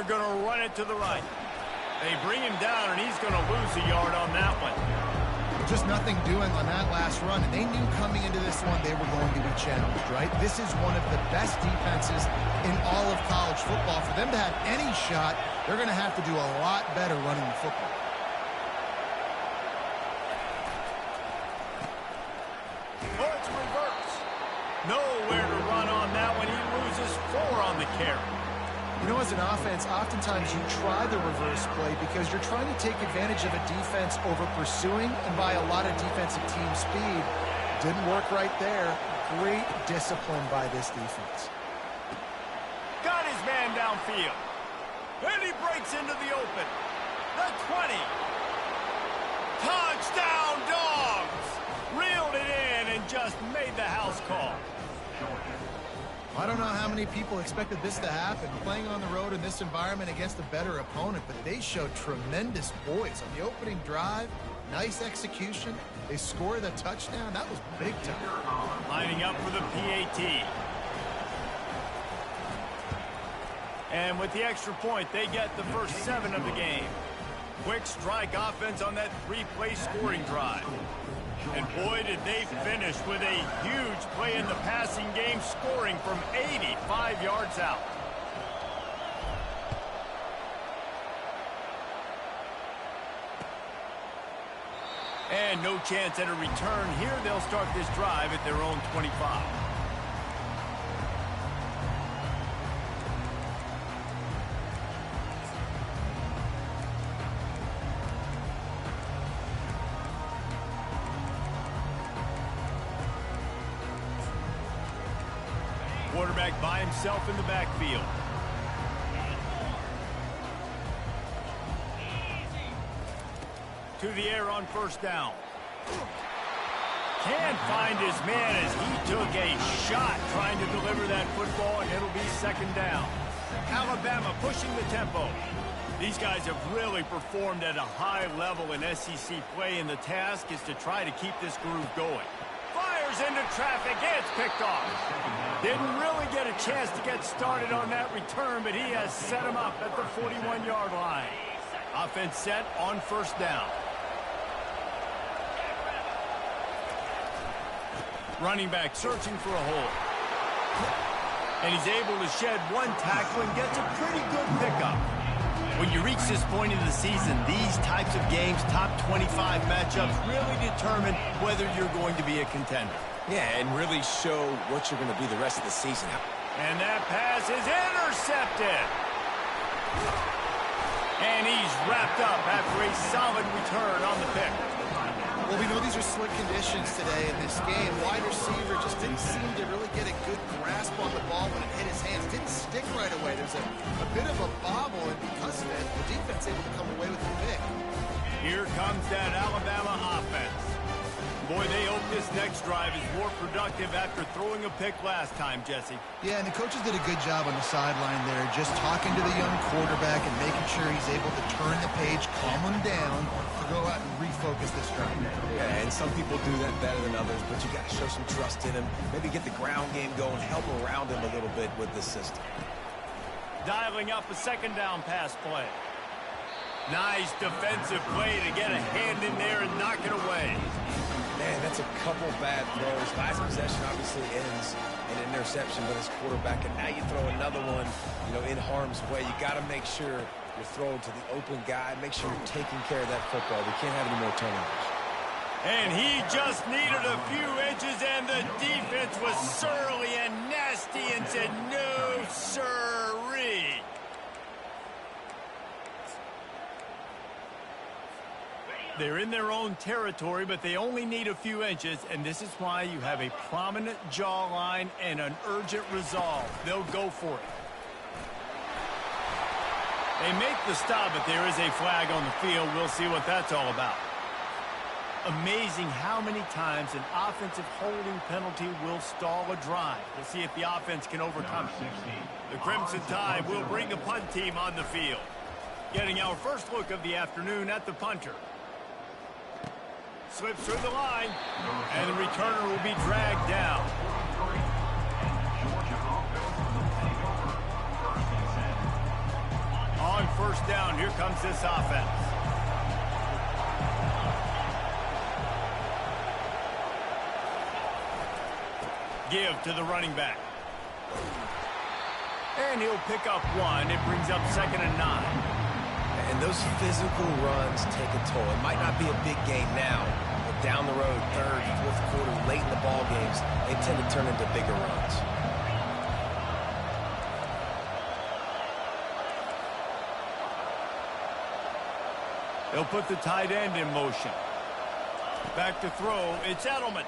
going to run it to the right. They bring him down, and he's going to lose a yard on that one. Just nothing doing on that last run, and they knew coming into this one they were going to be challenged, right? This is one of the best defenses in all of college football. For them to have any shot, they're going to have to do a lot better running the football. Oh, it's reverse. Nowhere to run on that one. He loses 4 on the carry. You know, as an offense, oftentimes you try the reverse play because you're trying to take advantage of a defense over pursuing and by a lot of defensive team speed. Didn't work right there. Great discipline by this defense. Got his man downfield. And he breaks into the open. The 20. Touchdown, Dogs! Reeled it in and just made the house call. I don't know how many people expected this to happen, playing on the road in this environment against a better opponent, but they showed tremendous poise on the opening drive. Nice execution. They scored a touchdown. That was big time. Lining up for the PAT. And with the extra point, they get the first 7 of the game. Quick strike offense on that 3-play scoring drive. And boy, did they finish with a huge play in the passing game, scoring from 85 yards out. And no chance at a return here. They'll start this drive at their own 25. Quarterback by himself in the backfield. To the air on first down. Can't find his man as he took a shot trying to deliver that football, and it'll be second down. Alabama pushing the tempo. These guys have really performed at a high level in SEC play, and the task is to try to keep this groove going. Fires into traffic, it's picked off. Didn't really get a chance to get started on that return, but he has set him up at the 41-yard line. Offense set on first down. Running back searching for a hole. And he's able to shed 1 tackle and gets a pretty good pickup. When you reach this point in the season, these types of games, top 25 matchups, really determine whether you're going to be a contender. Yeah, and really show what you're going to be the rest of the season. And that pass is intercepted. And he's wrapped up after a solid return on the pick. Well, we know these are slick conditions today in this game. Wide receiver just didn't seem to really get a good grasp on the ball when it hit his hands. Didn't stick right away. There's a bit of a bobble, and because of it, the defense able to come away with the pick. Here comes that Alabama offense. Boy, they hope this next drive is more productive after throwing a pick last time, Jesse. Yeah, and the coaches did a good job on the sideline there, just talking to the young quarterback and making sure he's able to turn the page, calm him down, to go out and refocus this drive. Yeah, and some people do that better than others, but you got to show some trust in him. Maybe get the ground game going, help around him a little bit with the system. Dialing up a second down pass play. Nice defensive play to get a hand in there and knock it away. Man, that's a couple bad throws. Last possession obviously ends in an interception by this quarterback, and now you throw another one, in harm's way. You got to make sure you're throwing to the open guy. Make sure you're taking care of that football. We can't have any more turnovers. And he just needed a few inches, and the defense was surly and nasty and said, no, sirree. They're in their own territory, but they only need a few inches, and this is why you have a prominent jawline and an urgent resolve. They'll go for it. They make the stop, but there is a flag on the field. We'll see what that's all about. Amazing how many times an offensive holding penalty will stall a drive. We'll see if the offense can overcome it. The Crimson Tide will bring the punt team on the field. Getting our first look of the afternoon at the punter. Slips through the line, and the returner will be dragged down. first down. Here comes this offense. Give to the running back. And he'll pick up one. It brings up 2nd and 9. And those physical runs take a toll. It might not be a big game now, but down the road, 3rd, 4th quarter, late in the ball games, they tend to turn into bigger runs. They'll put the tight end in motion. Back to throw. It's Edelman.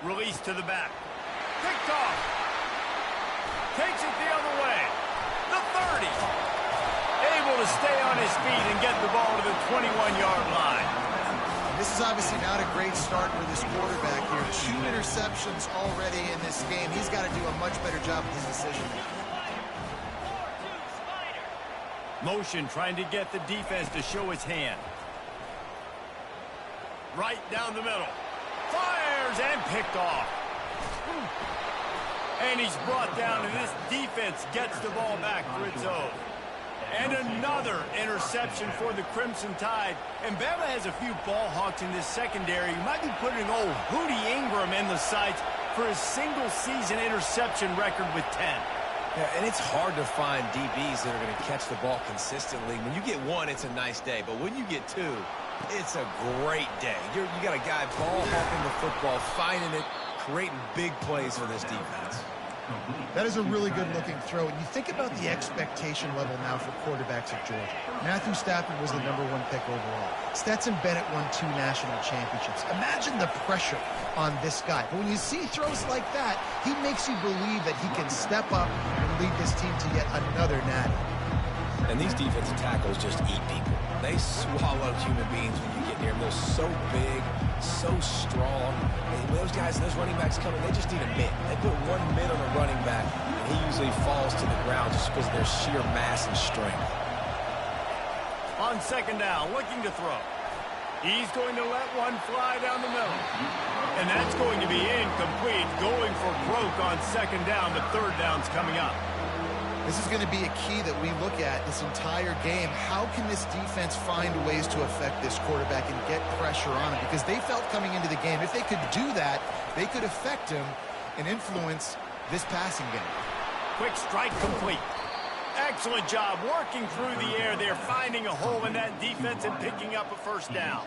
Release to the back. Picked off. Takes it the other way. The 30. Able to stay on his feet and get the ball to the 21-yard line. This is obviously not a great start for this quarterback here. 2 interceptions already in this game. He's got to do a much better job with his decision making. Motion trying to get the defense to show his hand. Right down the middle. Fires and picked off. And he's brought down, and this defense gets the ball back for its own. And another interception for the Crimson Tide. And Bama has a few ball hawks in this secondary. You might be putting old Hootie Ingram in the sights for his single-season interception record with 10. Yeah, and it's hard to find DBs that are going to catch the ball consistently. When you get one, it's a nice day. But when you get two, it's a great day. You got a guy ball hawking the football, finding it, creating big plays for this defense. That is a really good-looking throw. And you think about the expectation level now for quarterbacks at Georgia. Matthew Stafford was the #1 pick overall. Stetson Bennett won 2 national championships. Imagine the pressure on this guy. But when you see throws like that, he makes you believe that he can step up and lead this team to yet another natty. And these defensive tackles just eat people. They swallow human beings when you get near them. They're so big, so strong. And those guys, those running backs coming, they just need a mitt. They put 1 mitt on a running back, and he usually falls to the ground just because of their sheer mass and strength. On 2nd down, looking to throw. He's going to let one fly down the middle. And that's going to be incomplete. Going for broke on 2nd down. The 3rd down's coming up. This is going to be a key that we look at this entire game. How can this defense find ways to affect this quarterback and get pressure on him? Because they felt coming into the game, if they could do that, they could affect him and influence this passing game. Quick strike complete. Excellent job working through the air there, finding a hole in that defense and picking up a 1st down.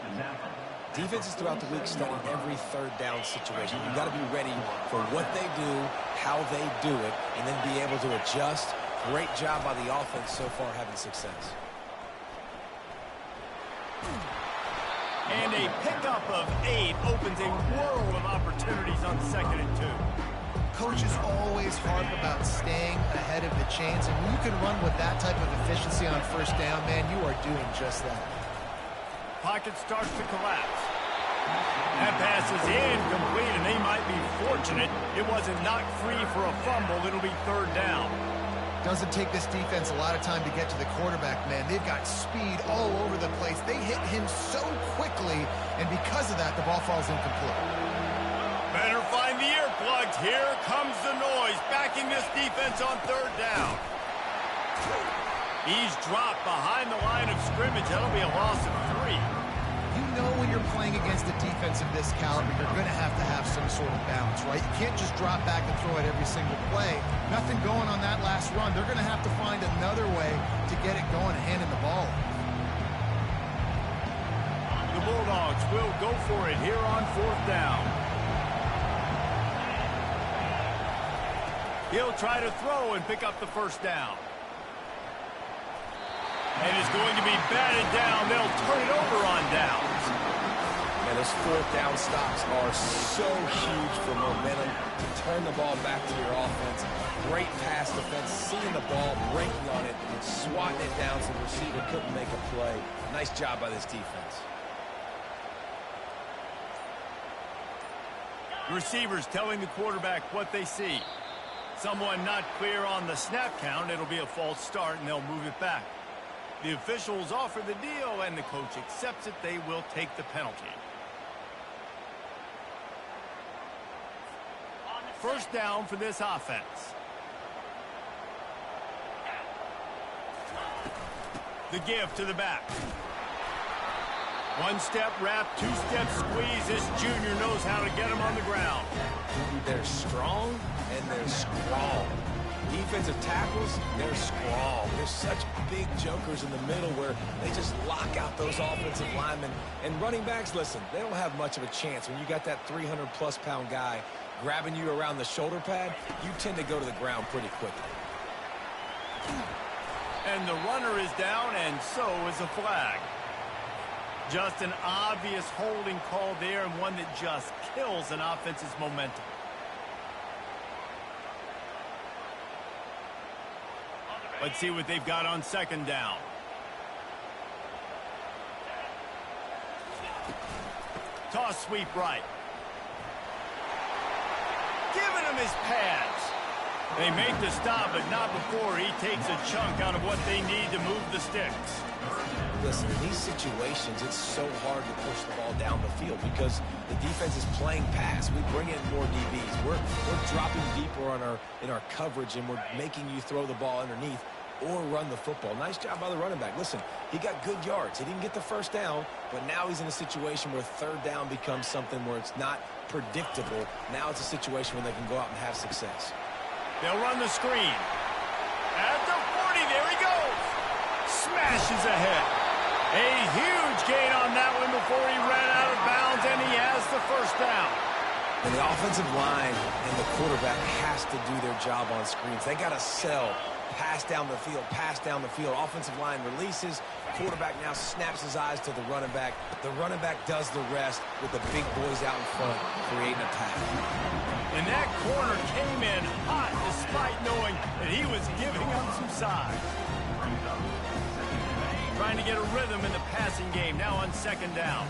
Defenses throughout the week study every 3rd down situation. You've got to be ready for what they do, how they do it, and then be able to adjust. Great job by the offense so far having success. And a pickup of 8 opens a world of opportunities on 2nd and 2. Coaches always harp about staying ahead of the chains, and when you can run with that type of efficiency on 1st down, man, you are doing just that. Pocket starts to collapse. That pass is incomplete, and they might be fortunate it wasn't knocked free for a fumble. It'll be 3rd down. Doesn't take this defense a lot of time to get to the quarterback, man. They've got speed all over the place. They hit him so quickly, and because of that, the ball falls incomplete. Better find the earplugs. Here comes the noise, backing this defense on 3rd down. He's dropped behind the line of scrimmage. That'll be a loss of 3. You know when you're playing against a defense of this caliber, you're going to have some sort of balance, right? You can't just drop back and throw it every single play. Nothing going on that last run. They're going to have to find another way to get it going and handing the ball. The Bulldogs will go for it here on 4th down. He'll try to throw and pick up the 1st down. And it's going to be batted down. They'll turn it over on downs. And those 4th down stops are so huge for momentum to turn the ball back to your offense. Great pass defense, seeing the ball, breaking on it, and swatting it down so the receiver couldn't make a play. Nice job by this defense. Receivers telling the quarterback what they see. Someone not clear on the snap count. It'll be a false start, and they'll move it back. The officials offer the deal, and the coach accepts it. They will take the penalty. 1st down for this offense. The give to the back. One-step wrap, two-step squeeze. This junior knows how to get him on the ground. They're strong and they're strong. Defensive tackles, they're strong. There's such big jokers in the middle where they just lock out those offensive linemen. And running backs, listen, they don't have much of a chance. When you got that 300-plus pound guy grabbing you around the shoulder pad, you tend to go to the ground pretty quickly. And the runner is down, and so is a flag. Just an obvious holding call there, and one that just kills an offense's momentum. Let's see what they've got on second down. Toss sweep right. Giving him his pads. They make the stop, but not before he takes a chunk out of what they need to move the sticks. Listen, in these situations, it's so hard to push the ball down the field because the defense is playing pass. We bring in more DBs. We're dropping deeper in our coverage, and we're making you throw the ball underneath or run the football. Nice job by the running back. Listen, he got good yards. He didn't get the first down, but now he's in a situation where third down becomes something where it's not predictable. Now it's a situation where they can go out and have success. They'll run the screen. At the 40, there he goes. Smashes ahead. A huge gain on that one before he ran out of bounds, and he has the first down. And the offensive line and the quarterback has to do their job on screens. They got to sell. Pass down the field, pass down the field. Offensive line releases. Quarterback now snaps his eyes to the running back. The running back does the rest with the big boys out in front, creating a path. And that corner came in hot despite knowing that he was giving up some size. Trying to get a rhythm in the passing game, now on second down.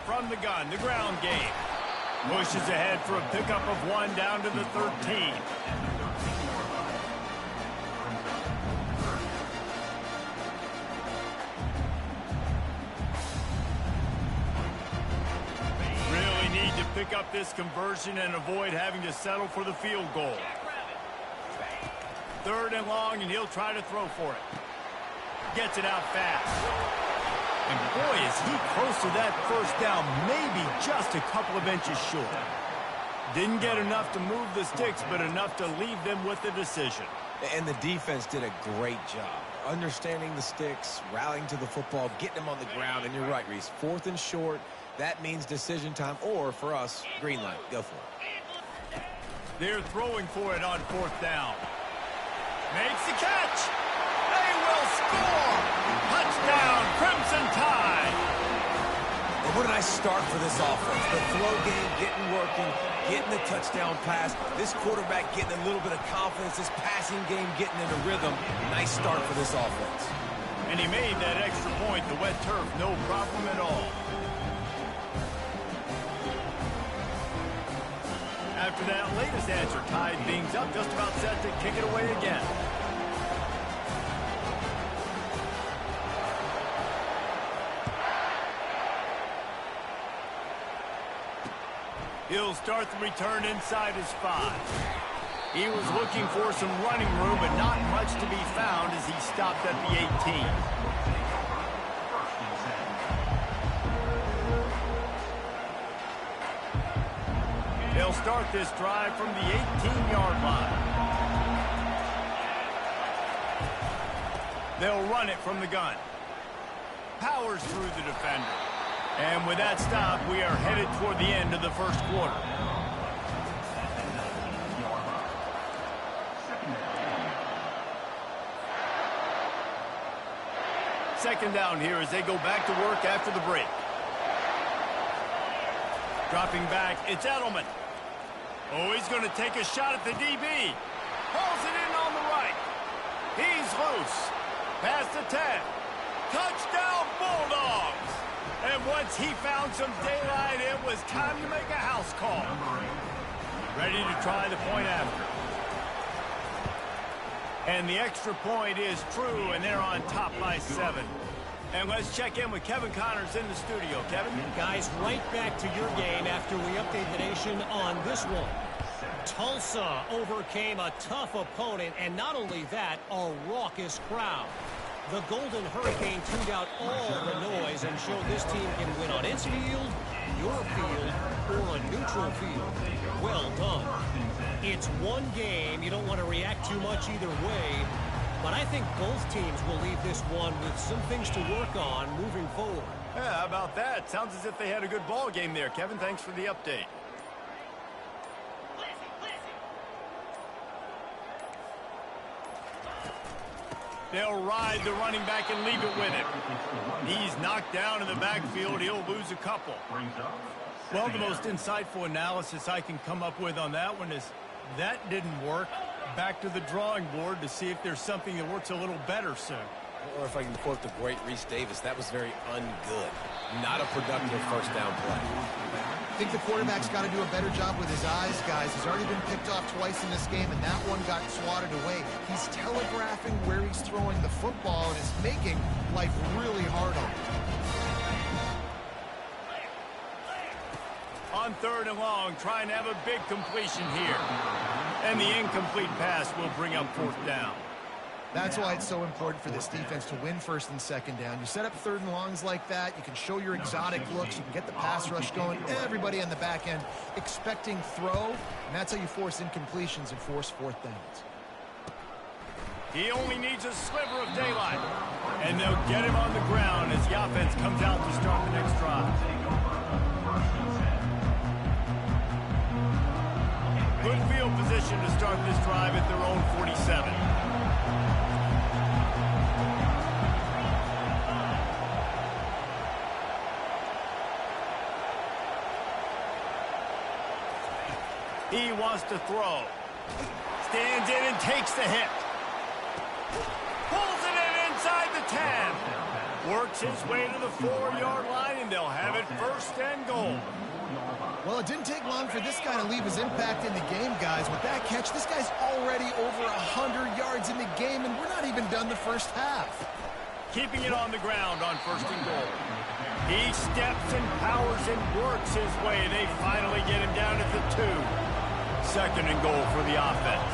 From the gun, the ground game. Pushes ahead for a pickup of one down to the 13. Really need to pick up this conversion and avoid having to settle for the field goal. Third and long, and he'll try to throw for it. Gets it out fast. And boy, is he close to that first down, maybe just a couple of inches short. Didn't get enough to move the sticks, but enough to leave them with the decision. And the defense did a great job. Understanding the sticks, rallying to the football, getting them on the ground. And you're right, Reese. Fourth and short, that means decision time. Or, for us, green light. Go for it. They're throwing for it on fourth down. Makes the catch. They will score. Touchdown, Crimson Tide. And what a nice start for this offense. The throw game getting working, getting the touchdown pass. This quarterback getting a little bit of confidence. This passing game getting in a rhythm. Nice start for this offense. And he made that extra point. The wet turf, no problem at all. After that latest answer, tied things up, just about set to kick it away again. He'll start the return inside his 5. He was looking for some running room, but not much to be found as he stopped at the 18. They'll start this drive from the 18-yard line. They'll run it from the gun. Powers through the defender. And with that stop, we are headed toward the end of the first quarter. Second down here as they go back to work after the break. Dropping back, it's Edelman. Oh, he's going to take a shot at the DB. Pulls it in on the right. He's loose. Past the 10. Touchdown, Bulldogs. And once he found some daylight, it was time to make a house call. Ready to try the point after. And the extra point is true, and they're on top by 7. And let's check in with Kevin Connors in the studio. Kevin? Guys, right back to your game after we update the nation on this one. Tulsa overcame a tough opponent, and not only that, a raucous crowd. The Golden Hurricane tuned out all the noise and showed this team can win on its field, your field, or a neutral field. Well done. It's one game. You don't want to react too much either way, but I think both teams will leave this one with some things to work on moving forward. Yeah, how about that? Sounds as if they had a good ball game there, Kevin. Thanks for the update. They'll ride the running back and leave it with him. He's knocked down in the backfield. He'll lose a couple. Well, the most insightful analysis I can come up with on that one is that didn't work. Back to the drawing board to see if there's something that works a little better soon. Or if I can quote the great Reese Davis, that was very ungood. Not a productive first down play. I think the quarterback's got to do a better job with his eyes, guys. He's already been picked off twice in this game, and that one got swatted away. He's telegraphing where he's throwing the football, and it's making life really hard on him. On 3rd and long, trying to have a big completion here. And the incomplete pass will bring up 4th down. That's why it's so important for this defense to win 1st and 2nd down. You set up 3rd and longs like that, you can show your exotic looks, you can get the pass rush going, everybody on the back end expecting throw, and that's how you force incompletions and force 4th downs. He only needs a sliver of daylight. And they'll get him on the ground as the offense comes out to start the next drive. Good field position to start this drive at their own 47. He wants to throw. Stands in and takes the hit. Pulls it in inside the 10. Works his way to the 4-yard line, and they'll have it 1st and goal. Well, it didn't take long for this guy to leave his impact in the game, guys. With that catch, this guy's already over 100 yards in the game, and we're not even done the first half. Keeping it on the ground on 1st and goal. He steps and powers and works his way. They finally get him down at the 2. 2nd and goal for the offense.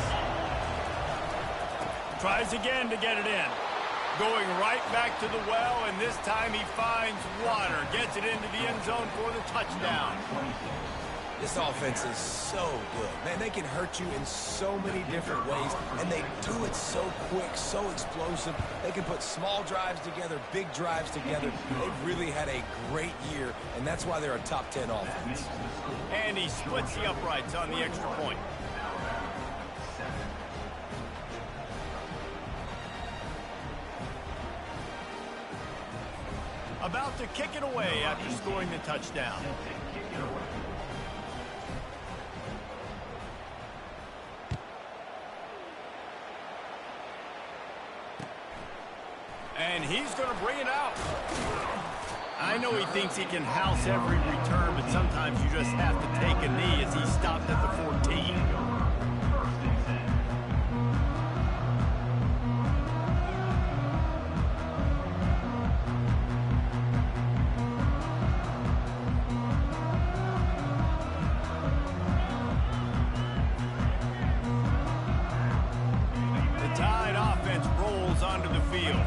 Tries again to get it in. Going right back to the well, and this time he finds water. Gets it into the end zone for the touchdown. This offense is so good. Man, they can hurt you in so many different ways, and they do it so quick, so explosive. They can put small drives together, big drives together. They've really had a great year, and that's why they're a top 10 offense. And he splits the uprights on the extra point. About to kick it away after scoring the touchdown. And he's going to bring it out. I know he thinks he can house every return, but sometimes you just have to take a knee as he stopped at the 14. Onto the field.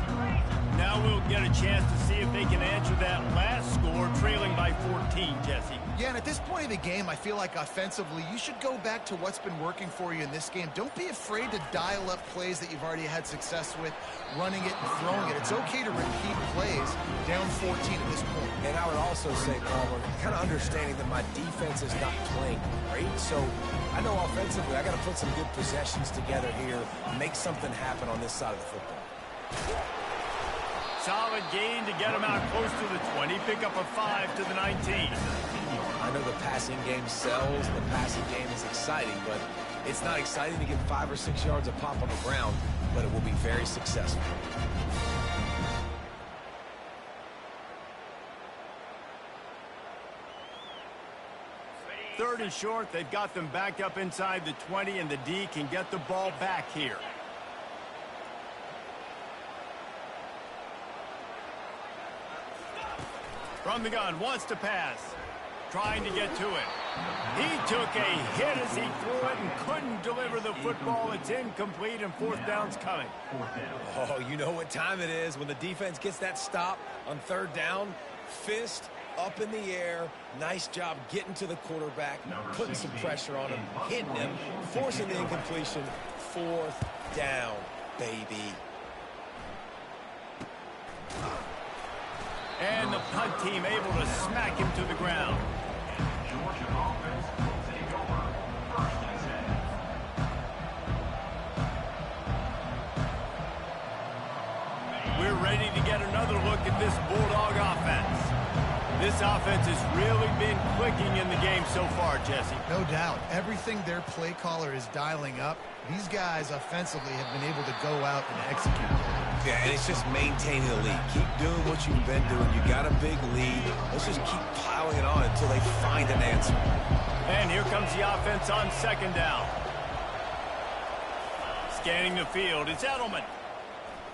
Now we'll get a chance to see if they can answer that last score, trailing by 14, Jesse. Yeah, and at this point of the game, I feel like offensively, you should go back to what's been working for you in this game. Don't be afraid to dial up plays that you've already had success with, running it and throwing it. It's okay to repeat plays down 14 at this point. And I would also say, Palmer, kind of understanding that my defense is not playing great, so I know offensively I got to put some good possessions together here, make something happen on this side of the football. Solid gain to get him out close to the 20. Pick up a 5 to the 19. I know the passing game sells, the passing game is exciting, but it's not exciting to get 5 or 6 yards a pop on the ground, but it will be very successful. Third and short, they've got them backed up inside the 20, and the D can get the ball back here. From the gun, wants to pass. Trying to get to it. He took a hit as he threw it and couldn't deliver the football. It's incomplete and fourth down's coming. Oh, you know what time it is when the defense gets that stop on third down. Fist up in the air. Nice job getting to the quarterback, putting some pressure on him, hitting him, forcing the incompletion. Fourth down, baby. And the punt team able to smack him to the ground. We're ready to get another look at this Bulldog offense. This offense has really been clicking in the game so far, Jesse. No doubt. Everything their play caller is dialing up, these guys offensively have been able to go out and execute. Yeah, and it's just maintaining the lead. Keep doing what you've been doing. You got a big lead. Let's just keep plowing it on until they find an answer. And here comes the offense on second down. Scanning the field, it's Edelman.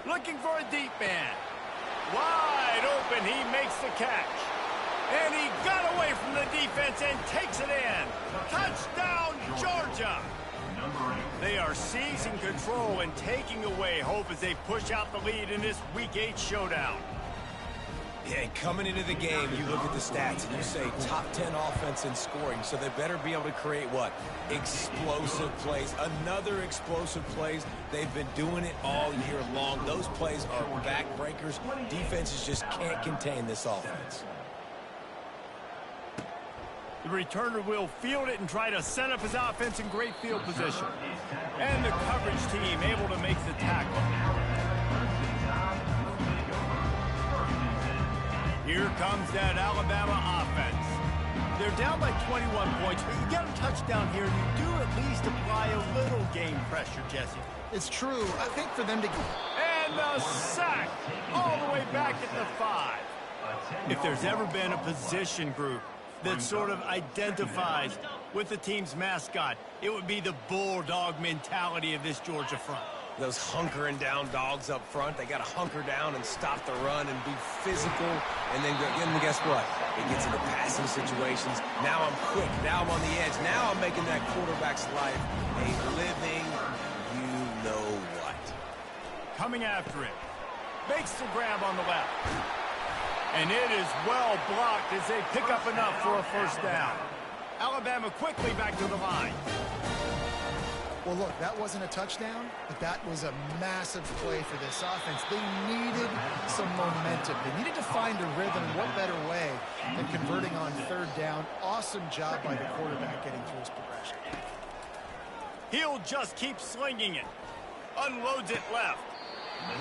Looking for a deep man. Wide open, he makes the catch. And he got away from the defense and takes it in. Touchdown, Georgia! They are seizing control and taking away hope as they push out the lead in this Week 8 showdown. Yeah, and coming into the game, you look at the stats and you say top 10 offense in scoring, so they better be able to create what? Explosive plays. Another explosive plays. They've been doing it all year long. Those plays are backbreakers. Defenses just can't contain this offense. The returner will field it and try to set up his offense in great field position. And the coverage team able to make the tackle. Here comes that Alabama offense. They're down by 21 points, but you get a touchdown here, and you do at least apply a little game pressure, Jesse. It's true. I think for them to... And the sack all the way back at the 5. If there's ever been a position group that sort of identifies with the team's mascot, it would be the Bulldog mentality of this Georgia front. Those hunkering down dogs up front, they got to hunker down and stop the run and be physical. And then guess what? It gets into passing situations. Now I'm quick. Now I'm on the edge. Now I'm making that quarterback's life a living you-know-what. Coming after it. Makes the grab on the left. And it is well blocked as they pick up enough for a first down. Alabama quickly back to the line. Well, look, that wasn't a touchdown, but that was a massive play for this offense. They needed some momentum. They needed to find a rhythm. What better way than converting on third down? Awesome job by the quarterback getting through his progression. He'll just keep slinging it. Unloads it left.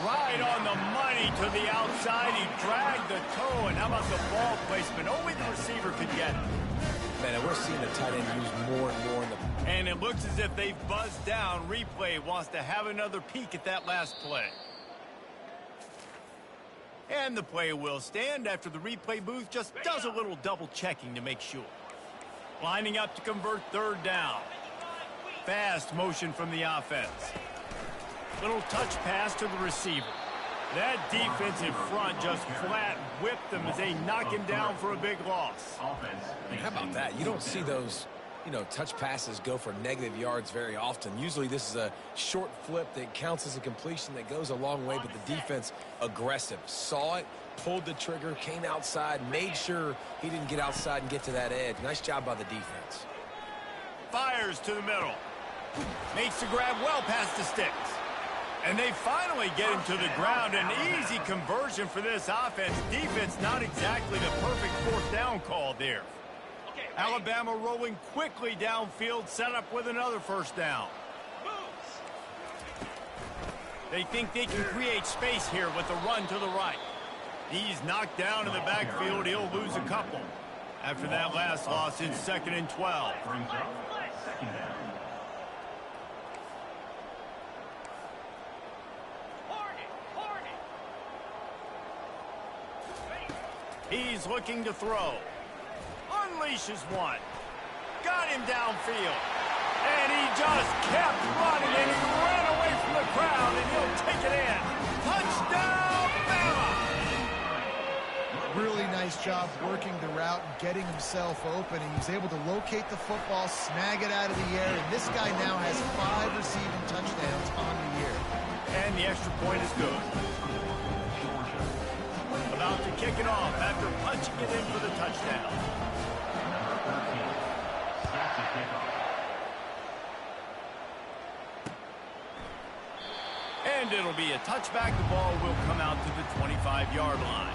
Right on the money to the outside. He dragged the toe, and how about the ball placement? Only the receiver could get it. Man, we're seeing the tight end used more and more in the... And it looks as if they've buzzed down. Replay wants to have another peek at that last play. And the play will stand after the replay booth just does a little double checking to make sure. Lining up to convert third down. Fast motion from the offense. Little touch pass to the receiver. That defensive front just flat whipped them as they knock him down for a big loss. And how about that? You don't see those, touch passes go for negative yards very often. Usually this is a short flip that counts as a completion that goes a long way, but the defense aggressive. Saw it, pulled the trigger, came outside, made sure he didn't get outside and get to that edge. Nice job by the defense. Fires to the middle. Makes the grab well past the sticks. And they finally get him to the ground. An easy conversion for this offense. Defense not exactly the perfect fourth down call there. Alabama rolling quickly downfield, set up with another first down. They think they can create space here with the run to the right. He's knocked down in the backfield. He'll lose a couple. After that last loss, it's 2nd and 12. He's looking to throw. Unleashes one. Got him downfield. And he just kept running, and he ran away from the crowd, and he'll take it in. Touchdown, Bama! Really nice nice job working the route and getting himself open. He was able to locate the football, snag it out of the air, and this guy now has 5 receiving touchdowns on the year. And the extra point is good. About to kick it off after punching it in for the touchdown. And it'll be a touchback. The ball will come out to the 25-yard line.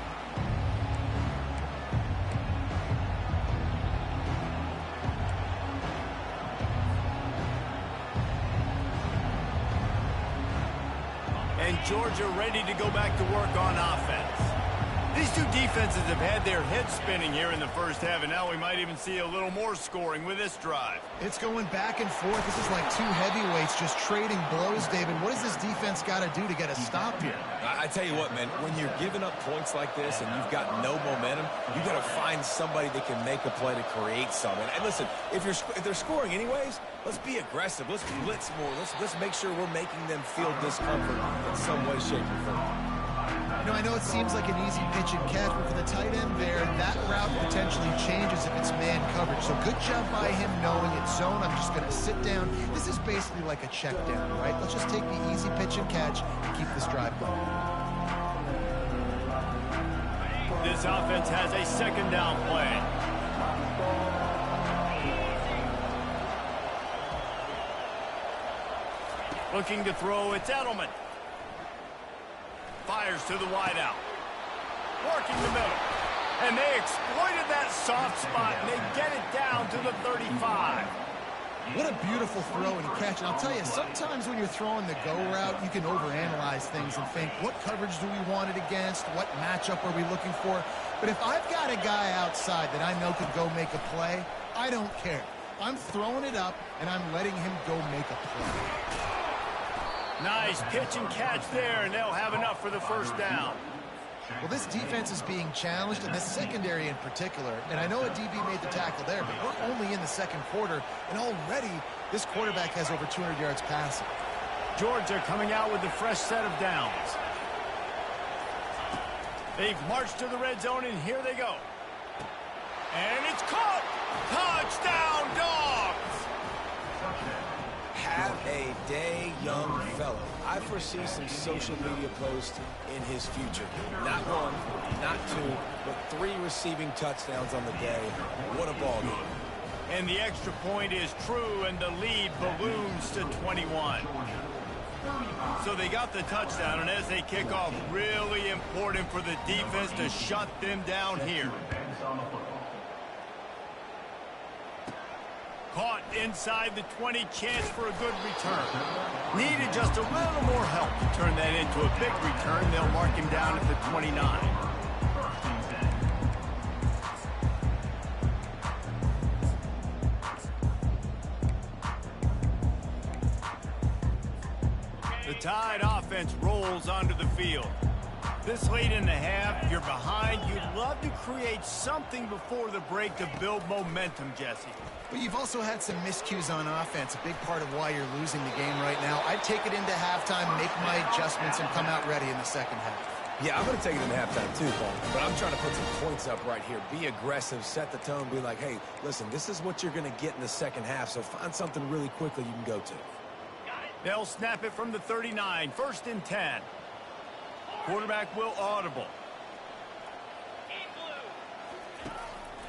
And Georgia ready to go back to work on offense. These two defenses have had their heads spinning here in the first half, and now we might even see a little more scoring with this drive. It's going back and forth. This is like two heavyweights just trading blows, David. What does this defense got to do to get a stop here? I tell you what, man, when you're giving up points like this and you've got no momentum, you got to find somebody that can make a play to create something. And listen, if they're scoring anyways, let's be aggressive. Let's blitz more. Let's make sure we're making them feel discomfort in some way, shape, or form. You know, I know it seems like an easy pitch and catch, but for the tight end there, that route potentially changes if it's man coverage. So good job by him knowing it's zone. I'm just going to sit down. This is basically like a check down, right? Let's just take the easy pitch and catch and keep this drive going. This offense has a second down play. Looking to throw, it's Edelman. Fires to the wideout. Working the middle. And they exploited that soft spot, and they get it down to the 35. What a beautiful throw and catch. And I'll tell you, sometimes when you're throwing the go route, you can overanalyze things and think, what coverage do we want it against? What matchup are we looking for? But if I've got a guy outside that I know could go make a play, I don't care. I'm throwing it up, and I'm letting him go make a play. Nice pitch and catch there, and they'll have enough for the first down. Well, this defense is being challenged, and this secondary in particular. And I know a DB made the tackle there, but we're only in the second quarter, and already this quarterback has over 200 yards passing. Georgia coming out with a fresh set of downs. They've marched to the red zone, and here they go. And it's caught! Touchdown, Dogs! Have a day, young fellow. I foresee some social media posts in his future. Not one, not two, but 3 receiving touchdowns on the day. What a ball game. And the extra point is true, and the lead balloons to 21. So they got the touchdown, and as they kick off, really important for the defense to shut them down here. Caught inside the 20, chance for a good return. Needed just a little more help to turn that into a big return. They'll mark him down at the 29. The Tide offense rolls onto the field. This late in the half, you're behind. You'd love to create something before the break to build momentum, Jesse. But you've also had some miscues on offense, a big part of why you're losing the game right now. I'd take it into halftime, make my adjustments, and come out ready in the second half. Yeah, I'm going to take it into halftime too, Paul. But I'm trying to put some points up right here. Be aggressive, set the tone, be like, hey, listen, this is what you're going to get in the second half, so find something really quickly you can go to. They'll snap it from the 39, 1st and 10. Quarterback will audible.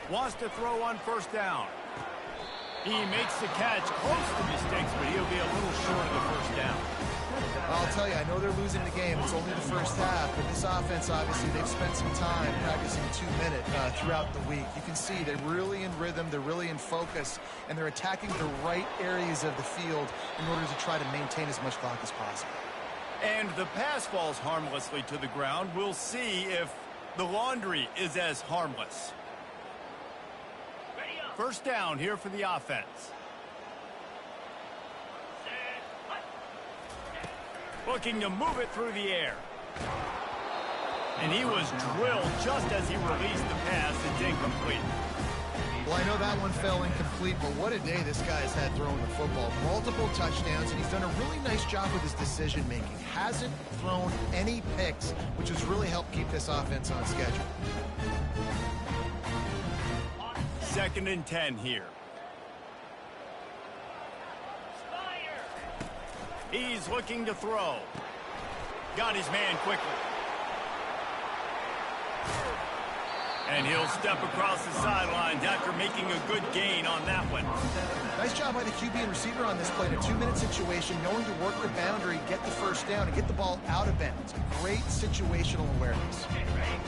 Wants to throw on 1st down. He makes the catch, close to mistakes, but he'll be a little short of the 1st down. I'll tell you, I know they're losing the game. It's only the first half, but this offense, obviously, they've spent some time practicing 2-minute throughout the week. You can see they're really in rhythm, they're really in focus, and they're attacking the right areas of the field in order to try to maintain as much clock as possible. And the pass falls harmlessly to the ground. We'll see if the laundry is as harmless. 1st down here for the offense. Looking to move it through the air. And he was drilled just as he released the pass. It's incomplete. Well, I know that one fell incomplete, but what a day this guy's had throwing the football. Multiple touchdowns, and he's done a really nice job with his decision-making. Hasn't thrown any picks, which has really helped keep this offense on schedule. 2nd and 10 here. He's looking to throw. Got his man quickly. And he'll step across the sidelines after making a good gain on that one. Nice job by the QB and receiver on this play in a 2-minute situation, knowing to work the boundary, get the first down, and get the ball out of bounds. Great situational awareness.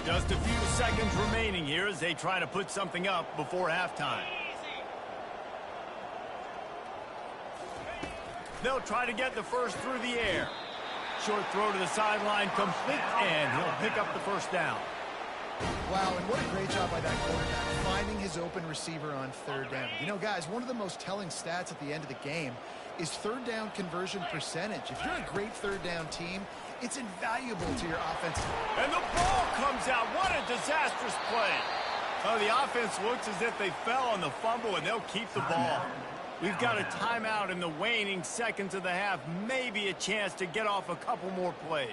Just a few seconds remaining here as they try to put something up before halftime. They'll try to get the first through the air. Short throw to the sideline, complete, and he'll pick up the first down. Wow, and what a great job by that quarterback, finding his open receiver on 3rd down. You know, guys, one of the most telling stats at the end of the game is 3rd down conversion percentage. If you're a great 3rd down team, it's invaluable to your offense. And the ball comes out. What a disastrous play. Oh, the offense looks as if they fell on the fumble, and they'll keep the ball. We've got a timeout in the waning seconds of the half, maybe a chance to get off a couple more plays.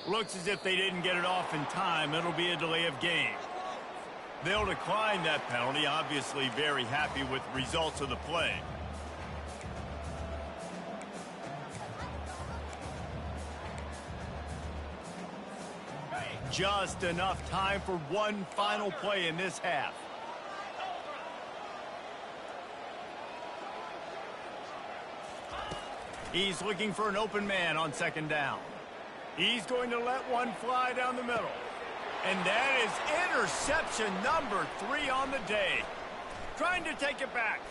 Looks as if they didn't get it off in time. It'll be a delay of game. They'll decline that penalty, obviously very happy with the results of the play. Just enough time for one final play in this half. He's looking for an open man on 2nd down. He's going to let one fly down the middle. And that is interception number 3 on the day. Trying to take it back.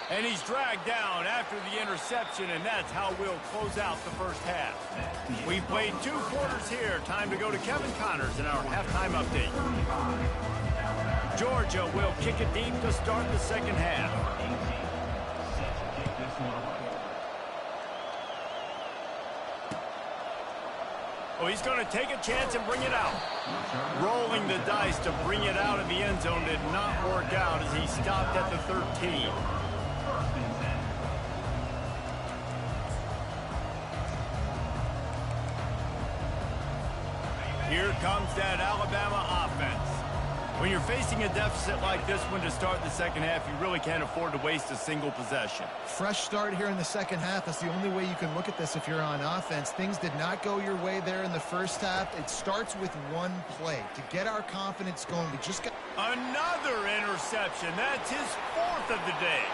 And he's dragged down after the interception, and that's how we'll close out the first half. We've played 2 quarters here. Time to go to Kevin Connors in our halftime update. Georgia will kick it deep to start the 2nd half. Oh, he's going to take a chance and bring it out. Rolling the dice to bring it out of the end zone did not work out as he stopped at the 13. Here comes that Alabama offense. When you're facing a deficit like this one to start the 2nd half, you really can't afford to waste a single possession. Fresh start here in the 2nd half. That's the only way you can look at this if you're on offense. Things did not go your way there in the 1st half. It starts with one play. To get our confidence going, we just got... Another interception. That's his 4th of the day.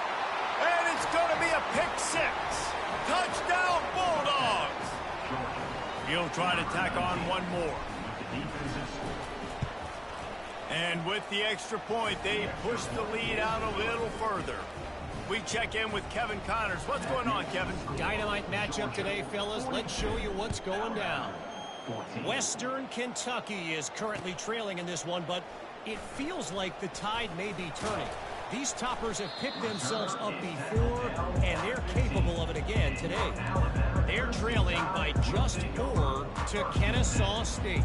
And it's going to be a pick 6. Touchdown, Bulldogs. He'll try to tack on one more. And with the extra point, they push the lead out a little further. We check in with Kevin Connors. What's going on, Kevin? Dynamite matchup today, fellas. Let's show you what's going down. Western Kentucky is currently trailing in this one, but it feels like the tide may be turning. These toppers have picked themselves up before, and they're capable of it again today. They're trailing by just 4 to Kennesaw State.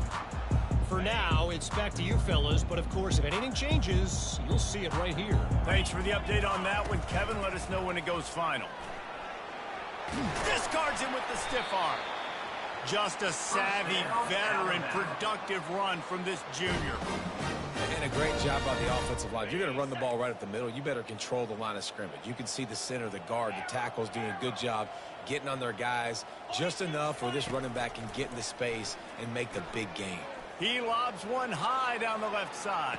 For now, it's back to you fellas, but of course, if anything changes, you'll see it right here. Thanks for the update on that one, Kevin. Let us know when it goes final. Discards him with the stiff arm. Just a savvy, veteran, productive run from this junior. And a great job by the offensive line. If you're going to run the ball right up the middle, you better control the line of scrimmage. You can see the center, the guard, the tackles doing a good job getting on their guys just enough where this running back can get into space and make the big game. He lobs one high down the left side.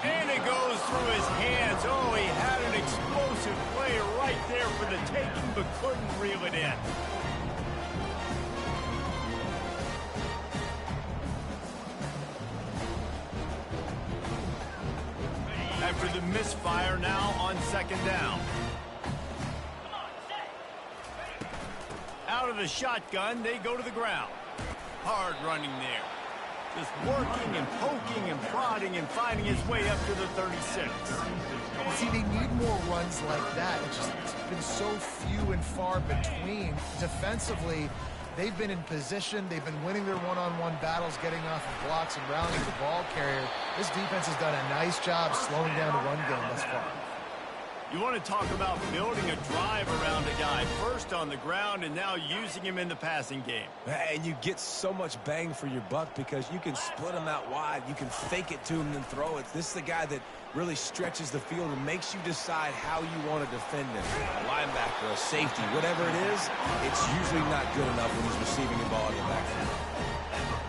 And it goes through his hands. Oh, he had an explosive play right there for the taking, but couldn't reel it in. After the misfire, now on 2nd down. Out of the shotgun, they go to the ground. Hard running there. Just working and poking and prodding and finding his way up to the 36. See, they need more runs like that. It's been so few and far between. Defensively, They've been in position. They've been winning their one-on-one battles, getting off of blocks and rounding the ball carrier. This defense has done a nice job slowing down the run game thus far. You want to talk about building a drive around a guy, first on the ground and now using him in the passing game. And you get so much bang for your buck because you can split him out wide. You can fake it to him and throw it. This is the guy that really stretches the field and makes you decide how you want to defend him. A linebacker, a safety, whatever it is, it's usually not good enough when he's receiving the ball in the backfield.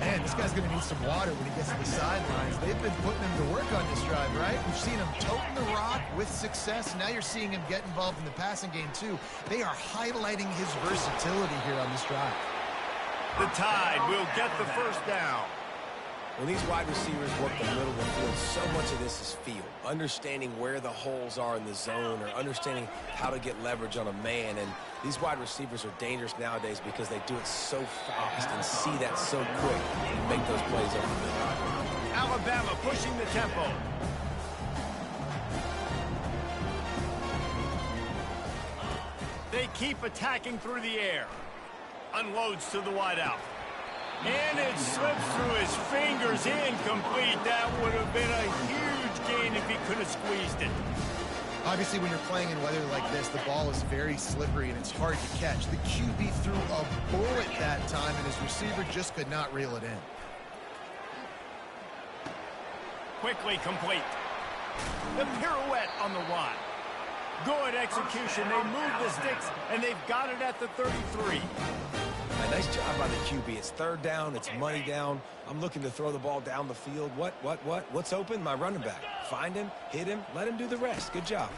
Man, this guy's going to need some water when he gets to the sidelines. They've been putting him to work on this drive, right? We've seen him toting the rock with success. Now you're seeing him get involved in the passing game, too. They are highlighting his versatility here on this drive. The Tide will get the first down. When these wide receivers work the middle of the field, so much of this is feel. Understanding where the holes are in the zone or understanding how to get leverage on a man. And these wide receivers are dangerous nowadays because they do it so fast and see that so quick and make those plays over the middle. Alabama pushing the tempo. They keep attacking through the air. Unloads to the wideout. And it slips through his fingers, incomplete. That would have been a huge gain if he could have squeezed it. Obviously, when you're playing in weather like this, the ball is very slippery and it's hard to catch. The QB threw a bullet that time, and his receiver just could not reel it in. Quickly complete. The pirouette on the run. Good execution. They move the sticks, and they've got it at the 33. A nice job by the QB. It's third down. It's money down. I'm looking to throw the ball down the field. What's open? My running back. Find him, hit him, let him do the rest. Good job.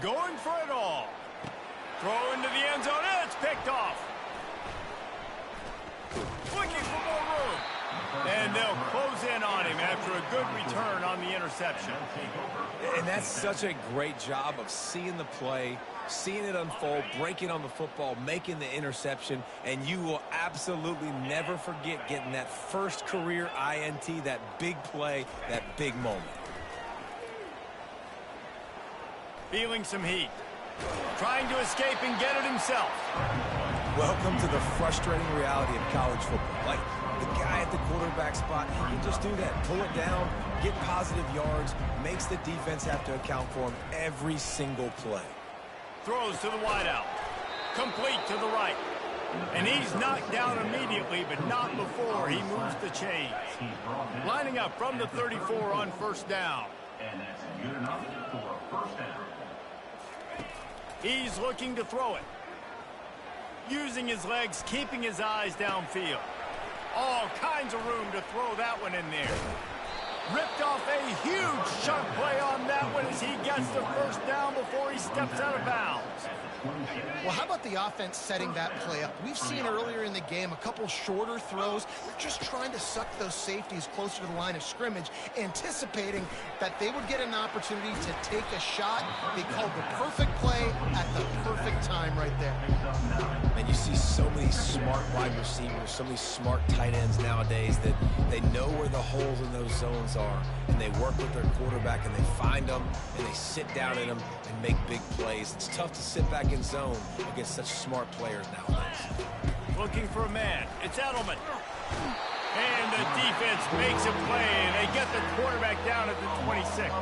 Going for it all. Throw into the end zone. And it's picked off. Looking for more room. And they'll close in on him after a good return on the interception. And that's such a great job of seeing the play, seeing it unfold, breaking on the football, making the interception, and you will absolutely never forget getting that first career INT, that big play, that big moment. Feeling some heat. Trying to escape and get it himself. Welcome to the frustrating reality of college football. Like, the guy at the quarterback spot, he can just do that. Pull it down, get positive yards, makes the defense have to account for him every single play. Throws to the wideout. Complete to the right. And he's knocked down immediately, but not before he moves the chains. Lining up from the 34 on first down. And that's good enough for a first down. He's looking to throw it. Using his legs, keeping his eyes downfield. All kinds of room to throw that one in there. Ripped off a huge chunk play on that one as he gets the first down before he steps out of bounds. Well, how about the offense setting that play up? We've seen earlier in the game a couple shorter throws. They're just trying to suck those safeties closer to the line of scrimmage, anticipating that they would get an opportunity to take a shot. They called the perfect play at the perfect time right there. And you see so many smart wide receivers, so many smart tight ends nowadays that they know where the holes in those zones are, and they work with their quarterback, and they find them, and they sit down in them and make big plays. It's tough to sit back in zone against such smart players nowadays. Looking for a man. It's Edelman. And the defense makes a play, and they get the quarterback down at the 26.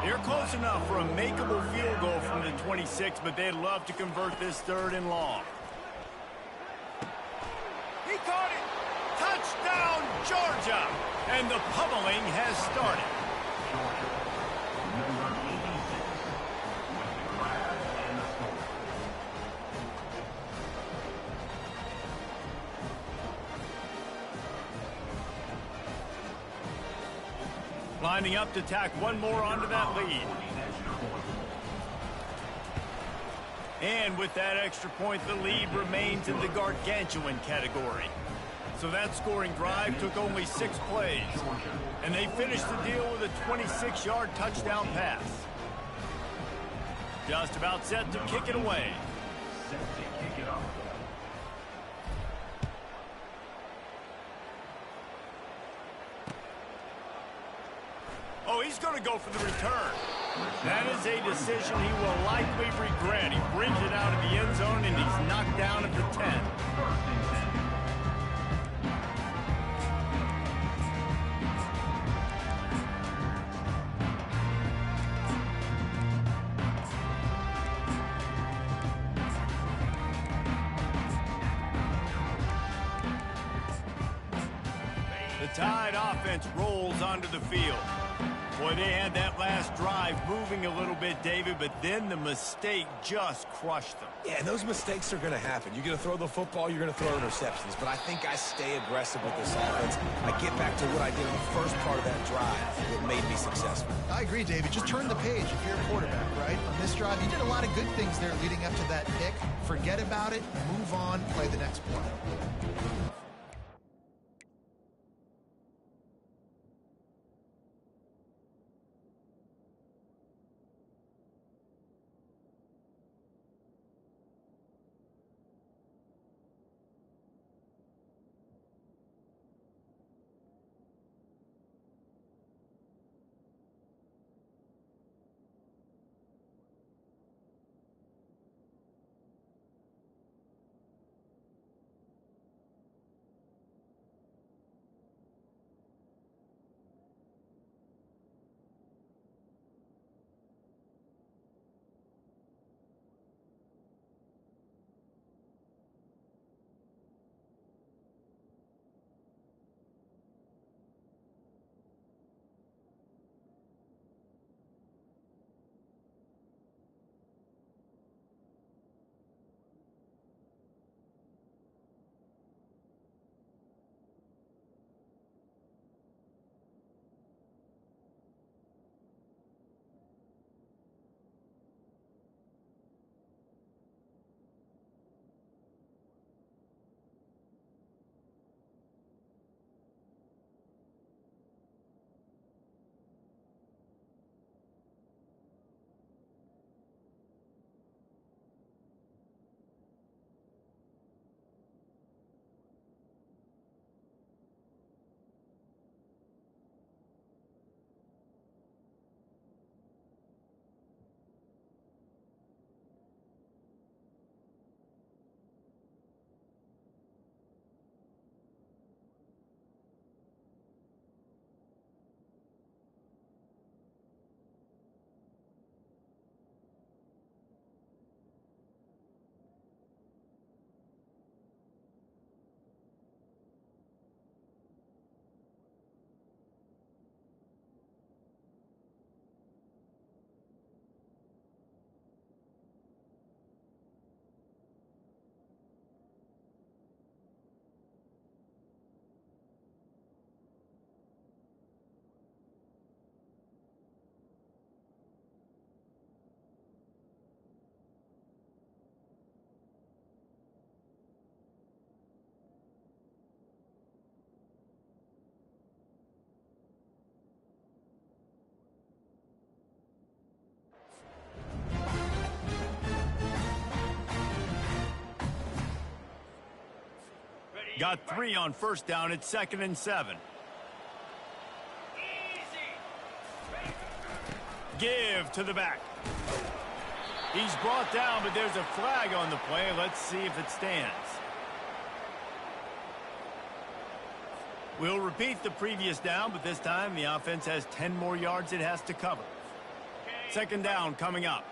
They're close enough for a makeable field goal from the 26, but they'd love to convert this third and long. He caught it. Touchdown, Georgia. And the pummeling has started. Lining up to tack one more onto that lead. And with that extra point, the lead remains in the gargantuan category. So that scoring drive took only 6 plays. And they finished the deal with a 26-yard touchdown pass. Just about set to kick it away. No, he's going to go for the return. That is a decision he will likely regret. He brings it out of the end zone, and he's knocked down at the 10. The Tide offense rolls onto the field. Boy, they had that last drive moving a little bit, David, but then the mistake just crushed them. Yeah, and those mistakes are going to happen. You're going to throw the football, you're going to throw interceptions. But I think I stay aggressive with this offense. I get back to what I did in the first part of that drive that made me successful. I agree, David. Just turn the page if you're a quarterback, right? On this drive, you did a lot of good things there leading up to that pick. Forget about it, move on, play the next play. Got 3 on first down. It's 2nd and 7. Give to the back. He's brought down, but there's a flag on the play. Let's see if it stands. We'll repeat the previous down, but this time the offense has 10 more yards it has to cover. 2nd down coming up.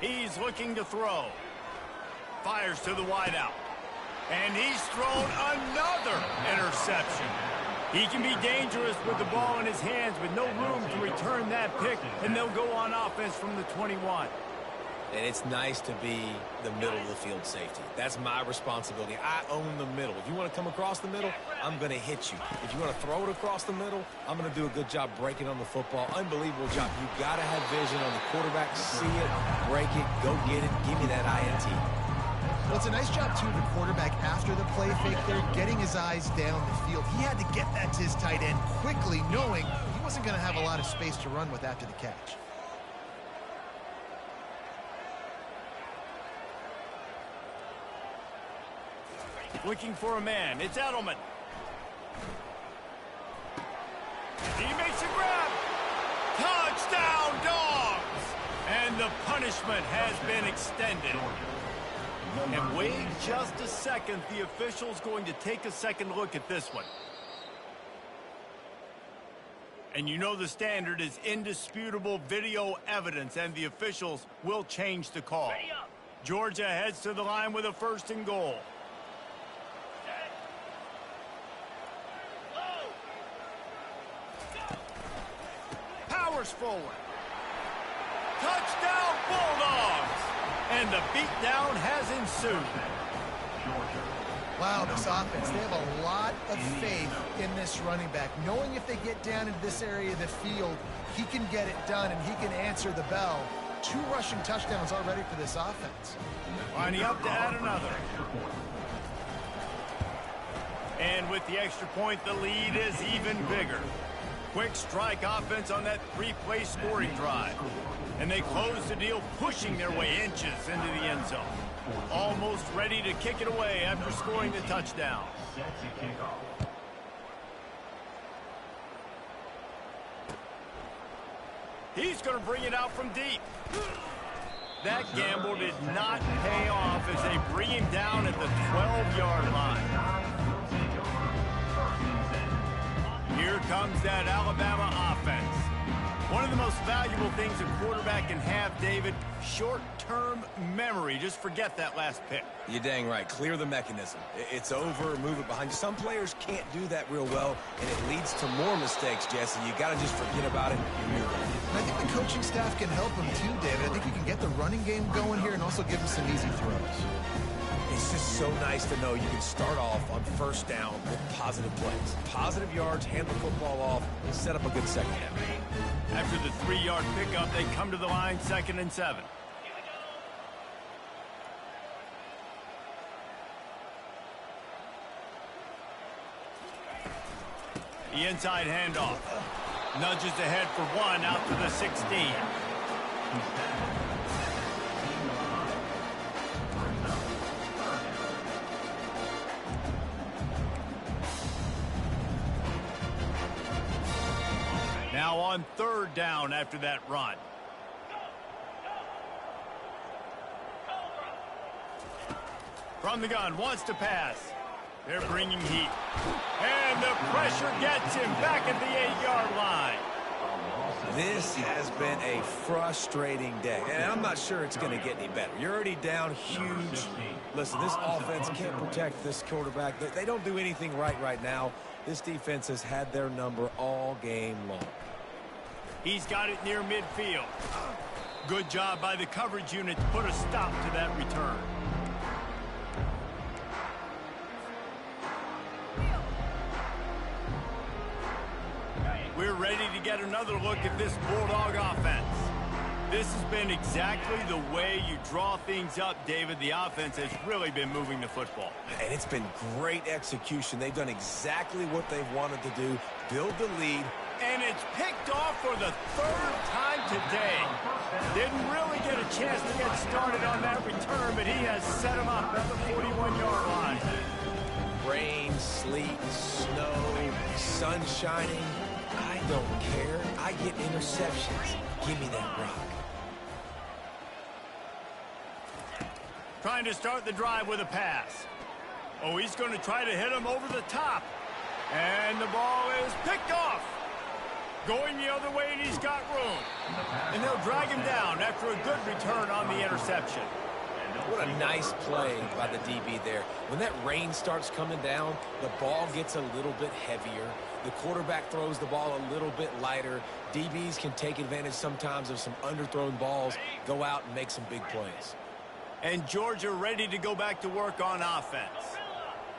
He's looking to throw. Fires to the wideout. And he's thrown another interception. He can be dangerous with the ball in his hands with no room to return that pick, and they'll go on offense from the 21. And it's nice to be the middle of the field safety. That's my responsibility. I own the middle. If you want to come across the middle, I'm going to hit you. If you want to throw it across the middle, I'm going to do a good job breaking on the football. Unbelievable job. You got to have vision on the quarterback. See it, break it, go get it, give me that INT. Well, it's a nice job, too, of the quarterback after the play fake there, getting his eyes down the field. He had to get that to his tight end quickly, knowing he wasn't going to have a lot of space to run with after the catch. Looking for a man. It's Edelman. He makes a grab. Touchdown, Dogs! And the punishment has been extended. And wait just a second. The official's going to take a second look at this one. And you know the standard is indisputable video evidence, and the officials will change the call. Georgia heads to the line with a 1st and goal. Powers forward. Touchdown, Bulldogs! And the beatdown has ensued. Wow, this offense, they have a lot of faith in this running back, knowing if they get down into this area of the field, he can get it done and he can answer the bell. 2 rushing touchdowns already for this offense. Lining up to add another. And with the extra point, the lead is even bigger. Quick strike offense on that 3-play scoring drive. And they close the deal, pushing their way inches into the end zone. Almost ready to kick it away after scoring the touchdown. He's going to bring it out from deep. That gamble did not pay off as they bring him down at the 12-yard line. Here comes that Alabama offense. One of the most valuable things a quarterback can have, David, short-term memory. Just forget that last pick. You're dang right. Clear the mechanism. It's over, move it behind you. Some players can't do that real well, and it leads to more mistakes, Jesse. You got to just forget about it and move on. And I think the coaching staff can help him too, David. I think we can get the running game going here and also give him some easy throws. It's just so nice to know you can start off on 1st down with positive plays. Positive yards, hand the football off, and set up a good second half. After the 3-yard pickup, they come to the line 2nd and 7. The inside handoff. Nudges ahead for 1 out to the 16. Now on 3rd down after that run. From the gun, wants to pass. They're bringing heat. And the pressure gets him back at the 8-yard line. This has been a frustrating day, and I'm not sure it's going to get any better. You're already down huge. Listen, this offense can't protect this quarterback. They don't do anything right now. This defense has had their number all game long. He's got it near midfield. Good job by the coverage unit to put a stop to that return. We're ready to get another look at this Bulldog offense. This has been exactly the way you draw things up, David. The offense has really been moving the football. And it's been great execution. They've done exactly what they've wanted to do, build the lead. And it's picked off for the 3rd time today. Didn't really get a chance to get started on that return, but he has set him up at the 41-yard line. Rain, sleet, snow, sun shining. I don't care. I get interceptions. Give me that rock. Trying to start the drive with a pass. Oh, he's going to try to hit him over the top. And the ball is picked off. Going the other way, and he's got room. And they'll drag him down after a good return on the interception. What a nice play by the DB there. When that rain starts coming down, the ball gets a little bit heavier. The quarterback throws the ball a little bit lighter. DBs can take advantage sometimes of some underthrown balls, go out and make some big plays. And Georgia ready to go back to work on offense.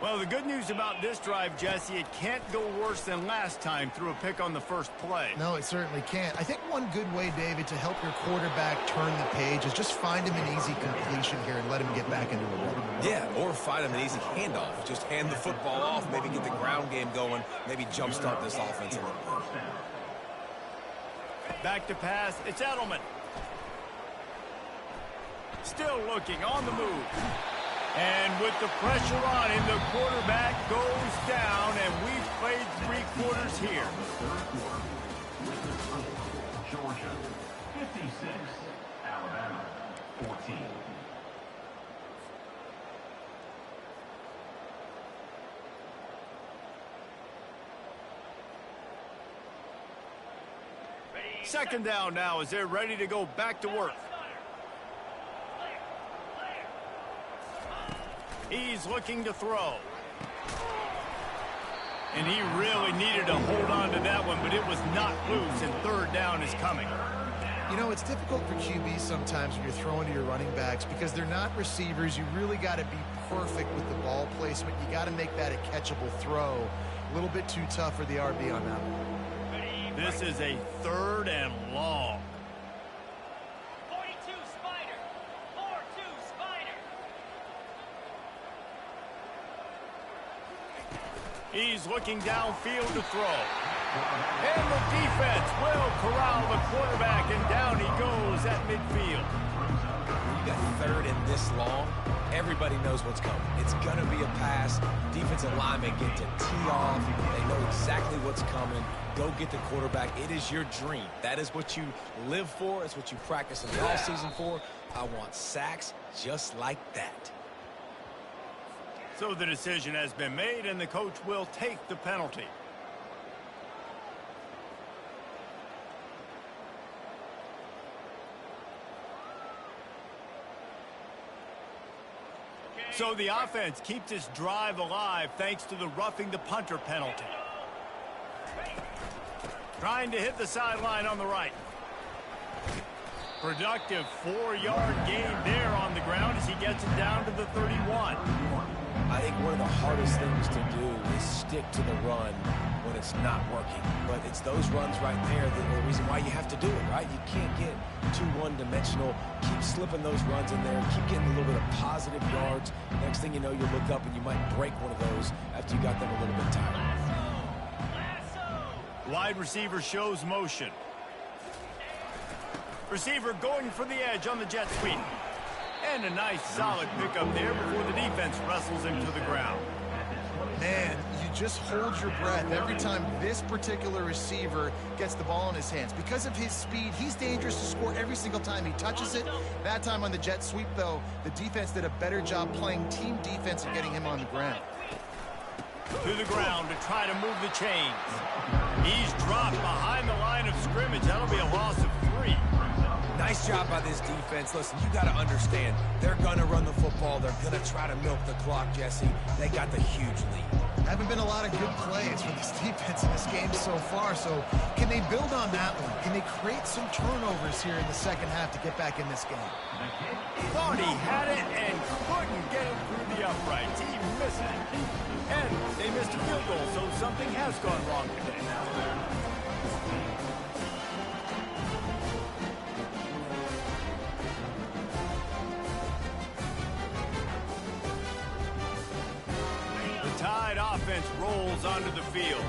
Well, the good news about this drive, Jesse, it can't go worse than last time through a pick on the first play. No, it certainly can't. I think one good way, David, to help your quarterback turn the page is just find him an easy completion here and let him get back into a rhythm. Yeah, or find him an easy handoff. Just hand the football off, maybe get the ground game going, maybe jumpstart this offense a little bit. Back to pass, it's Edelman. Still looking on the move. And with the pressure on him, the quarterback goes down, and we've played 3 quarters here. Georgia, 56. Alabama, 14. Second down now as they're ready to go back to work. He's looking to throw. And he really needed to hold on to that one, but it was not loose, and third down is coming. You know, it's difficult for QBs sometimes when you're throwing to your running backs because they're not receivers. You really got to be perfect with the ball placement. You got to make that a catchable throw. A little bit too tough for the RB on that one. This is a 3rd and long. 42 Spider. 4-2 Spider. He's looking downfield to throw. And the defense will corral the quarterback, and down he goes at midfield. When you got 3rd and this long, everybody knows what's coming. It's going to be a pass. Defensive linemen get to tee off. They know exactly what's coming. Go get the quarterback. It is your dream. That is what you live for. It's what you practice in the offseason for. I want sacks just like that. So the decision has been made, and the coach will take the penalty. So the offense keeps its drive alive thanks to the roughing the punter penalty. Trying to hit the sideline on the right. Productive 4-yard gain there on the ground as he gets it down to the 31. I think one of the hardest things to do is stick to the run when it's not working. But it's those runs right there that are the reason why you have to do it, right? You can't get too one-dimensional. Keep slipping those runs in there. Keep getting a little bit of positive yards. Next thing you know, you look up and you might break one of those after you got them a little bit tired. Wide receiver shows motion. Receiver going for the edge on the jet sweep. And a nice solid pickup there before the defense wrestles him to the ground. Man, you just hold your breath every time this particular receiver gets the ball in his hands. Because of his speed, he's dangerous to score every single time he touches it. That time on the jet sweep, though, the defense did a better job playing team defense and getting him on the ground. To the ground to try to move the chains. He's dropped behind the line of scrimmage. That'll be a loss of 3. Nice job by this defense. Listen, you got to understand, they're going to run the football. They're going to try to milk the clock, Jesse. They got the huge lead. Haven't been a lot of good plays from this defense in this game so far, so can they build on that one? Can they create some turnovers here in the second half to get back in this game? Thought he had it and couldn't get it through the uprights. He missed it. And they missed a field goal, so something has gone wrong today. Tide offense rolls onto the field.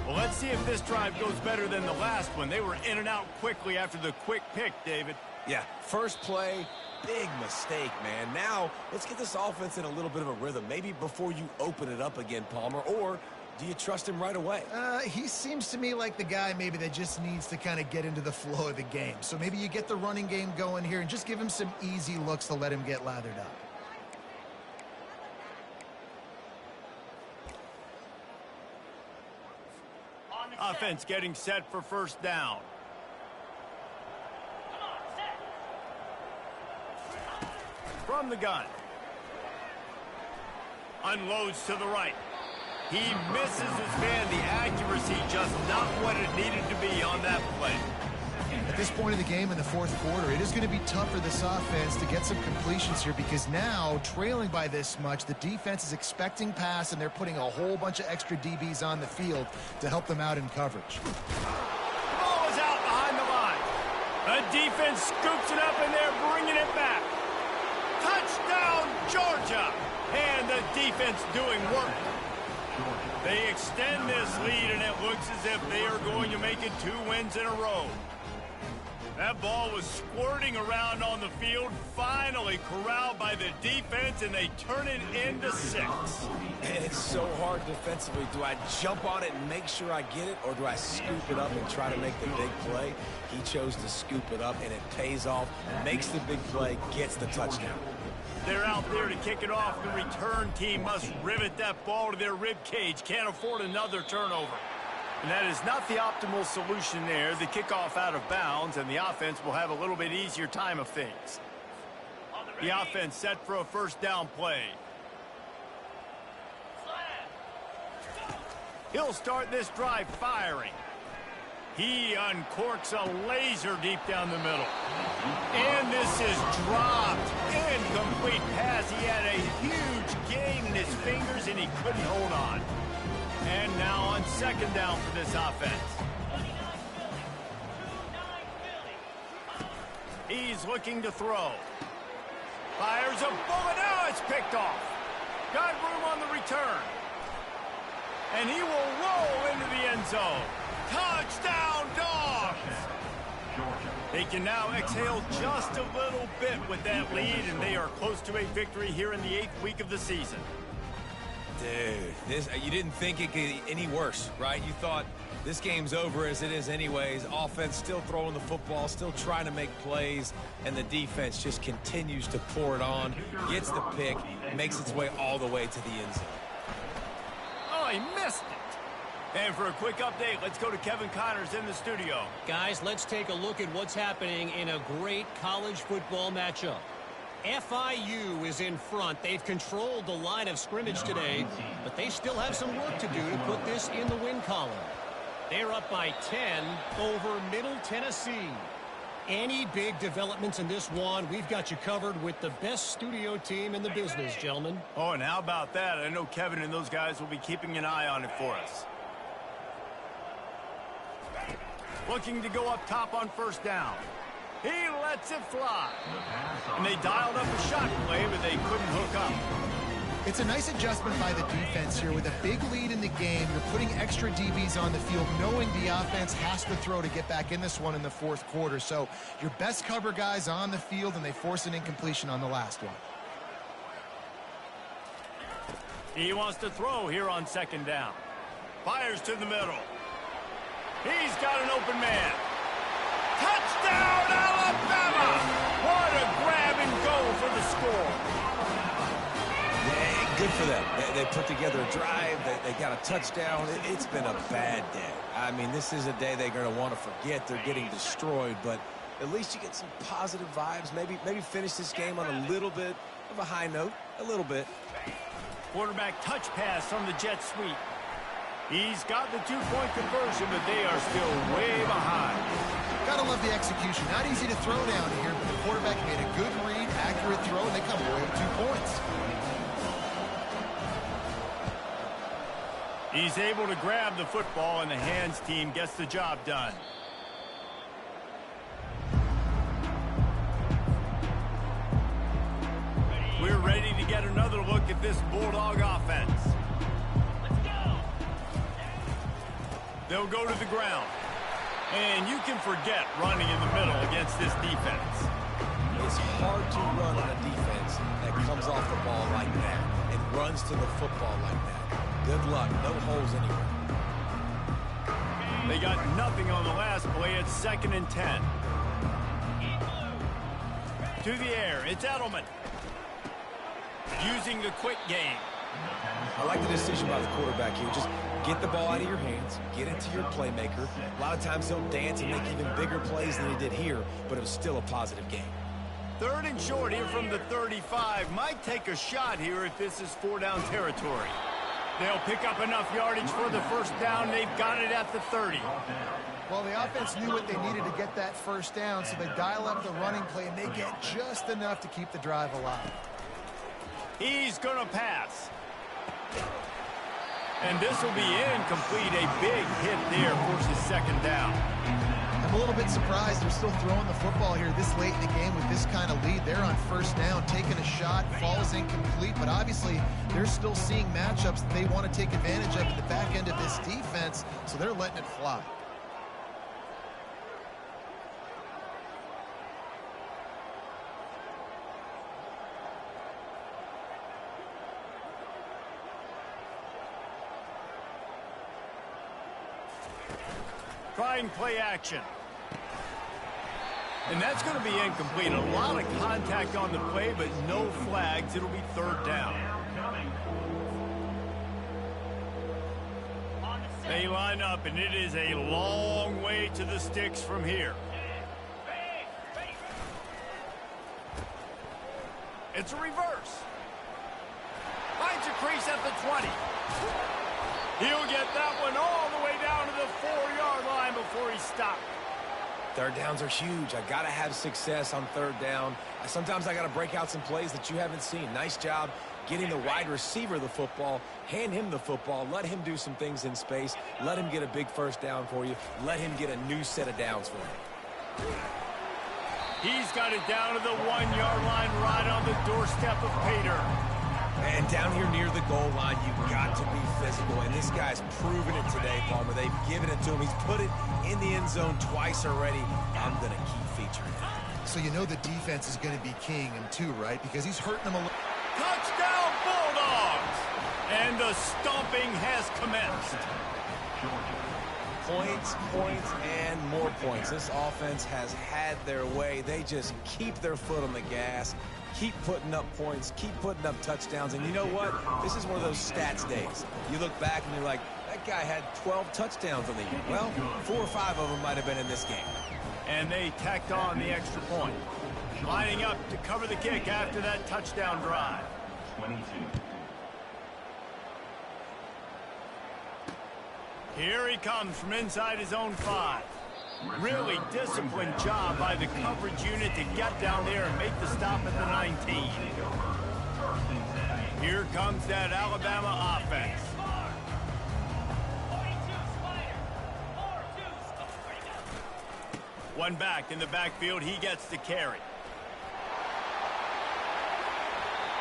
Well, let's see if this drive goes better than the last one. They were in and out quickly after the quick pick, David. Yeah, first play, big mistake, man. Now, let's get this offense in a little bit of a rhythm. Maybe before you open it up again, Palmer, or do you trust him right away? He seems to me like the guy maybe that just needs to kind of get into the flow of the game. So maybe you get the running game going here and just give him some easy looks to let him get lathered up. Offense getting set for first down. From the gun. Unloads to the right. He misses his man. The accuracy just not what it needed to be on that play. At this point of the game in the fourth quarter, it is going to be tough for this offense to get some completions here because now, trailing by this much, the defense is expecting pass, and they're putting a whole bunch of extra DBs on the field to help them out in coverage. The ball is out behind the line. The defense scoops it up, and they're bringing it back. Touchdown, Georgia! And the defense doing work. They extend this lead, and it looks as if they are going to make it 2 wins in a row. That ball was squirting around on the field, finally corralled by the defense, and they turn it into 6. And it's so hard defensively. Do I jump on it and make sure I get it, or do I scoop it up and try to make the big play? He chose to scoop it up, and it pays off, makes the big play, gets the touchdown. They're out there to kick it off. The return team must rivet that ball to their rib cage. Can't afford another turnover. And that is not the optimal solution there. The kickoff out of bounds, and the offense will have a little bit easier time of things. The offense set for a first down play. He'll start this drive firing. He uncorks a laser deep down the middle. And this is dropped. Incomplete pass. He had a huge gain in his fingers, and he couldn't hold on. And now on second down for this offense. He's looking to throw. Fires a bullet. Now it's picked off. Got room on the return. And he will roll into the end zone. Touchdown, Dogs! They can now exhale just a little bit with that lead, and they are close to a victory here in the 8th week of the season. Dude, you didn't think it could get any worse, right? You thought this game's over as it is anyways. Offense still throwing the football, still trying to make plays, and the defense just continues to pour it on, gets the pick, makes its way all the way to the end zone. Oh, he missed it. And for a quick update, let's go to Kevin Connors in the studio. Guys, let's take a look at what's happening in a great college football matchup. FIU is in front. They've controlled the line of scrimmage today, but they still have some work to do to put this in the win column. They're up by 10 over Middle Tennessee. Any big developments in this one, we've got you covered with the best studio team in the business, gentlemen. Oh, and how about that? I know Kevin and those guys will be keeping an eye on it for us. Looking to go up top on first down. He lets it fly. And they dialed up a shot play, but they couldn't hook up. It's a nice adjustment by the defense here. With a big lead in the game, you're putting extra DBs on the field, knowing the offense has to throw to get back in this one in the 4th quarter. So your best cover guys on the field, and they force an incompletion on the last one. He wants to throw here on second down. Fires to the middle. He's got an open man. Touchdown, Alabama! What a grab and go for the score. Yeah, good for them. They put together a drive. They got a touchdown. It's been a bad day. I mean, this is a day they're going to want to forget. They're getting destroyed, but at least you get some positive vibes. Maybe finish this game on a little bit of a high note. A little bit. Quarterback touch pass on the jet sweep. He's got the 2-point conversion, but they are still way behind. Gotta love the execution. Not easy to throw down here, but the quarterback made a good read, accurate throw, and they come away with 2 points. He's able to grab the football, and the hands team gets the job done. We're ready to get another look at this Bulldog offense. They'll go to the ground. And you can forget running in the middle against this defense. It's hard to run on a defense that comes off the ball like that and runs to the football like that. Good luck. No holes anywhere. They got nothing on the last play. It's 2nd and 10. To the air. It's Edelman. Using the quick game. I like the decision by the quarterback here. Just get the ball out of your hands, get it to your playmaker. A lot of times he'll dance and make even bigger plays than he did here, but it was still a positive game. 3rd and short here from the 35. Might take a shot here if this is 4-down territory. They'll pick up enough yardage for the first down. They've got it at the 30. Well, the offense knew what they needed to get that first down, so they dial up the running play, and they get just enough to keep the drive alive. He's going to pass. And this will be incomplete. A big hit there, forces 2nd down. I'm a little bit surprised they're still throwing the football here this late in the game with this kind of lead. They're on first down, taking a shot, falls incomplete, but obviously they're still seeing matchups that they want to take advantage of at the back end of this defense, so they're letting it fly. trying play action. And that's going to be incomplete. A lot of contact on the play, but no flags. It'll be third down. They line up, and it is a long way to the sticks from here. It's a reverse. Finds a crease at the 20. He'll get that one all the way down to the 4-yard line before he stopped. Third downs are huge. I got to have success on third down. Sometimes I got to break out some plays that you haven't seen. Nice job getting the wide receiver the football. Hand him the football. Let him do some things in space. Let him get a big first down for you. Let him get a new set of downs for you. He's got it down to the 1-yard line right on the doorstep of Pater. And down here near the goal line, you've got to be physical. And this guy's proven it today, Palmer. They've given it to him. He's put it in the end zone twice already. I'm going to keep featuring it. So you know the defense is going to be keying him too, right? Because he's hurting them a little. Touchdown, Bulldogs! And the stomping has commenced. Points, points, and more points. This offense has had their way. They just keep their foot on the gas, keep putting up points, keep putting up touchdowns. And you know what? This is one of those stats days. You look back and you're like, that guy had 12 touchdowns on the year. Well, 4 or 5 of them might have been in this game. And they tacked on the extra point. Lining up to cover the kick after that touchdown drive. 22. Here he comes from inside his own 5. Really disciplined job by the coverage unit to get down there and make the stop at the 19. Here comes that Alabama offense. One back in the backfield, he gets the carry.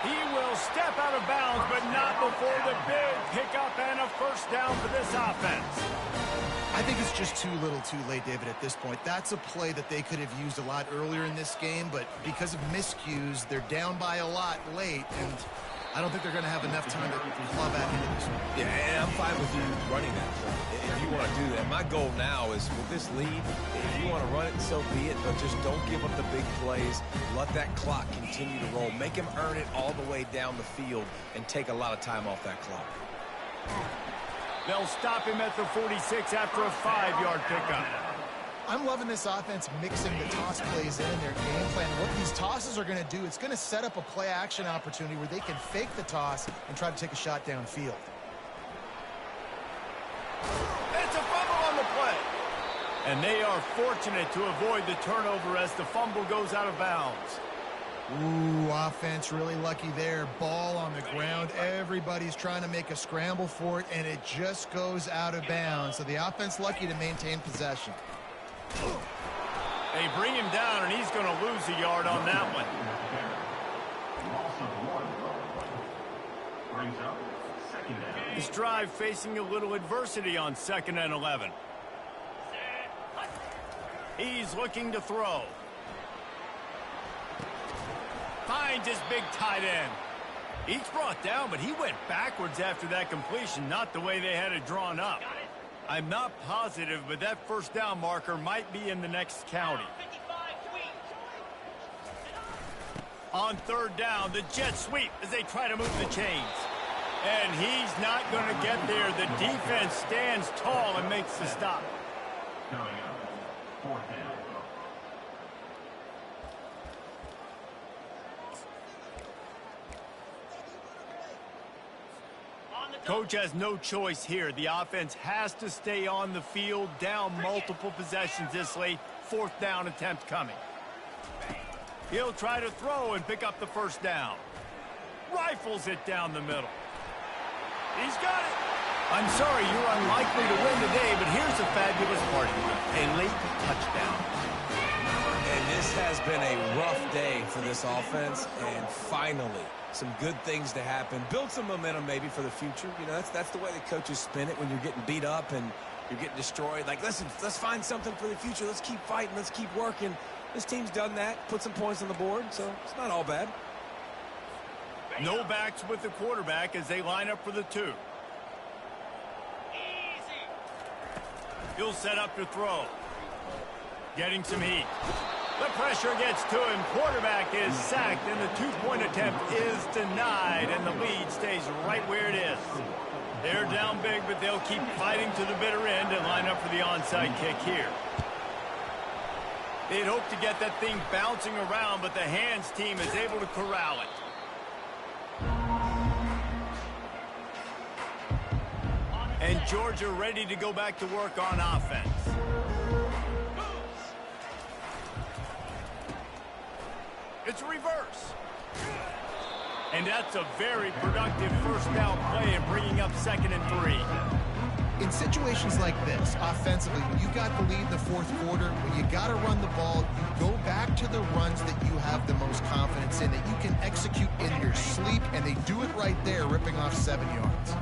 He will step out of bounds, but not before the big pickup and a first down for this offense. I think it's just too little too late, David, at this point. That's a play that they could have used a lot earlier in this game, but because of miscues, they're down by a lot late, and I don't think they're going to have enough time to claw back into this one. Yeah, and I'm fine with you running that play if you want to do that. My goal now is with this lead, if you want to run it, so be it, but just don't give up the big plays. Let that clock continue to roll. Make him earn it all the way down the field and take a lot of time off that clock. They'll stop him at the 46 after a 5-yard pickup. I'm loving this offense mixing the toss plays in their game plan. What these tosses are going to do, it's going to set up a play-action opportunity where they can fake the toss and try to take a shot downfield. It's a fumble on the play. And they are fortunate to avoid the turnover as the fumble goes out of bounds. Ooh, offense really lucky there. Ball on the ground. Everybody's trying to make a scramble for it, and it just goes out of bounds. So the offense lucky to maintain possession. They bring him down, and he's going to lose a yard on that one. Brings up second down. This drive facing a little adversity on 2nd and 11. He's looking to throw. Finds his big tight end. He's brought down, but he went backwards after that completion, not the way they had it drawn up. I'm not positive, but that first down marker might be in the next county. On 3rd down, the jet sweep as they try to move the chains. And he's not going to get there. The defense stands tall and makes the stop. Coming up, 4th down. Coach has no choice here. The offense has to stay on the field, down multiple possessions this late. 4th down attempt coming. He'll try to throw and pick up the first down. Rifles it down the middle. He's got it. I'm sorry, you're unlikely to win today, but here's a fabulous part. A late touchdown. And this has been a rough day for this offense, and finally, some good things to happen. Build some momentum maybe for the future. You know, that's the way the coaches spin it when you're getting beat up and you're getting destroyed. Like, listen, let's find something for the future. Let's keep fighting. Let's keep working. This team's done that, put some points on the board, so it's not all bad. No backs with the quarterback as they line up for the 2. He'll set up to throw. Getting some heat. The pressure gets to him. Quarterback is sacked, and the two-point attempt is denied, and the lead stays right where it is. They're down big, but they'll keep fighting to the bitter end and line up for the onside kick here. They'd hoped to get that thing bouncing around, but the hands team is able to corral it. And Georgia ready to go back to work on offense. It's a reverse. And that's a very productive first down play and bringing up 2nd and 3. In situations like this, offensively, when you got the lead in the fourth quarter, when you got to run the ball, you go back to the runs that you have the most confidence in, that you can execute in your sleep, and they do it right there, ripping off 7 yards.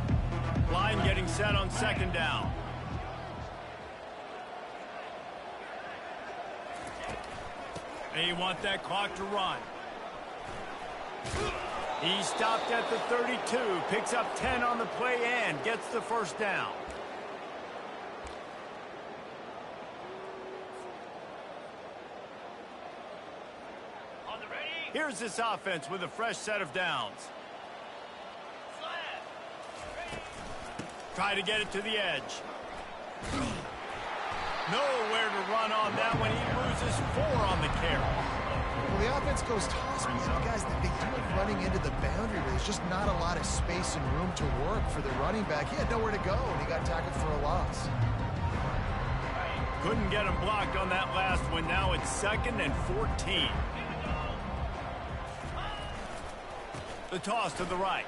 Line getting set on 2nd down. They want that clock to run. He stopped at the 32, picks up 10 on the play and gets the first down. On the ready. Here's this offense with a fresh set of downs. Slam. Try to get it to the edge. Nowhere to run on that one. He loses 4 on the carry. Well, the offense goes toss, but guys, they do it running into the boundary where there's just not a lot of space and room to work for the running back. He had nowhere to go, and he got tackled for a loss. Couldn't get him blocked on that last one. Now it's 2nd and 14. The toss to the right.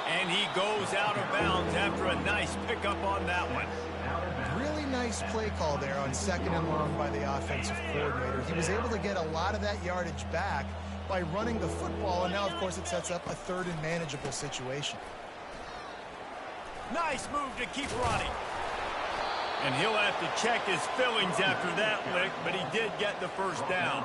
And he goes out of bounds after a nice pickup on that one. Really nice play call there on 2nd and long by the offensive coordinator. He was able to get a lot of that yardage back by running the football, and now, of course, it sets up a 3rd and manageable situation. Nice move to keep running. And he'll have to check his fillings after that lick, but he did get the first down.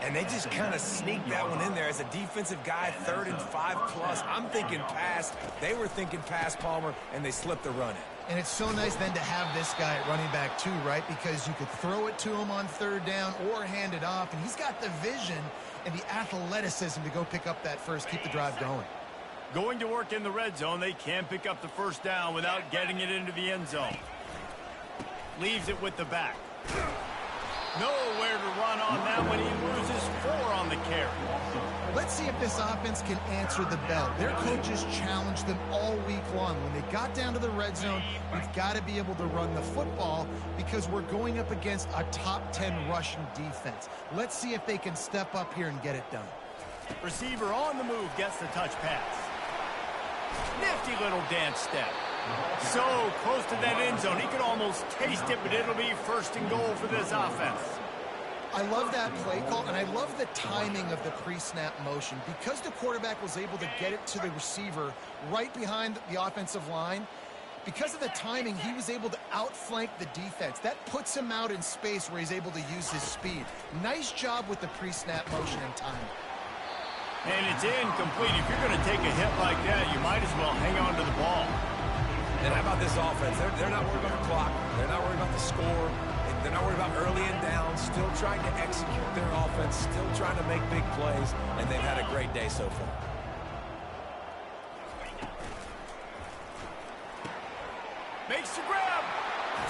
And they just kind of sneaked that one in there as a defensive guy, 3rd and 5+. I'm thinking pass. They were thinking pass, Palmer, and they slipped the run in. And it's so nice then to have this guy at running back too, right? Because you could throw it to him on 3rd down or hand it off, and he's got the vision and the athleticism to go pick up that first, keep the drive going. Going to work in the red zone, they can pick up the first down without getting it into the end zone. Leaves it with the back. Nowhere to run on that one. He loses 4 on the carry. Let's see if this offense can answer the bell. Their coaches challenged them all week long. When they got down to the red zone, we've got to be able to run the football because we're going up against a top 10 rushing defense. Let's see if they can step up here and get it done. Receiver on the move gets the touch pass. Nifty little dance step. So close to that end zone. He could almost taste it, but it'll be 1st and goal for this offense. I love that play call, and I love the timing of the pre-snap motion. Because the quarterback was able to get it to the receiver right behind the offensive line, because of the timing, he was able to outflank the defense. That puts him out in space where he's able to use his speed. Nice job with the pre-snap motion and timing. And it's incomplete. If you're going to take a hit like that, you might as well hang on to the ball. And how about this offense? They're not worried about the clock. They're not worried about the score. They're not worried about early and down. Still trying to execute their offense. Still trying to make big plays. And they've had a great day so far. Makes the grab.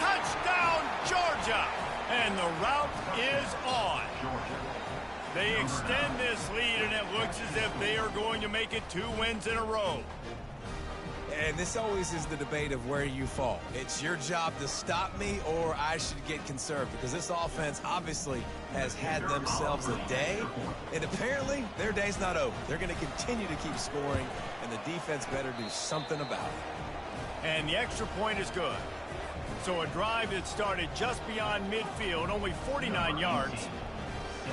Touchdown, Georgia. And the route is on. They extend this lead, and it looks as if they are going to make it 2 wins in a row. And this always is the debate of where you fall. It's your job to stop me, or I should get conserved, because this offense obviously has had themselves a day, and apparently their day's not over. They're going to continue to keep scoring, and the defense better do something about it. And the extra point is good. So a drive that started just beyond midfield, only 49 yards,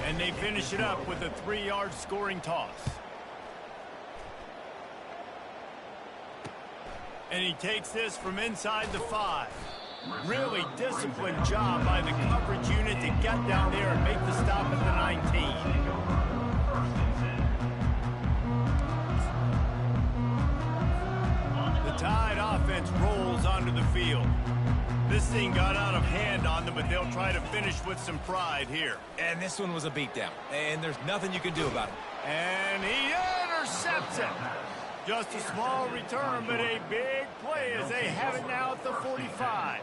and they finish it up with a 3-yard scoring toss. And he takes this from inside the 5. Really disciplined job by the coverage unit to get down there and make the stop at the 19. The Tide offense rolls onto the field. This thing got out of hand on them, but they'll try to finish with some pride here. And this one was a beatdown, and there's nothing you can do about it. And he intercepts it. Just a small return, but a big play as they have it now at the 45.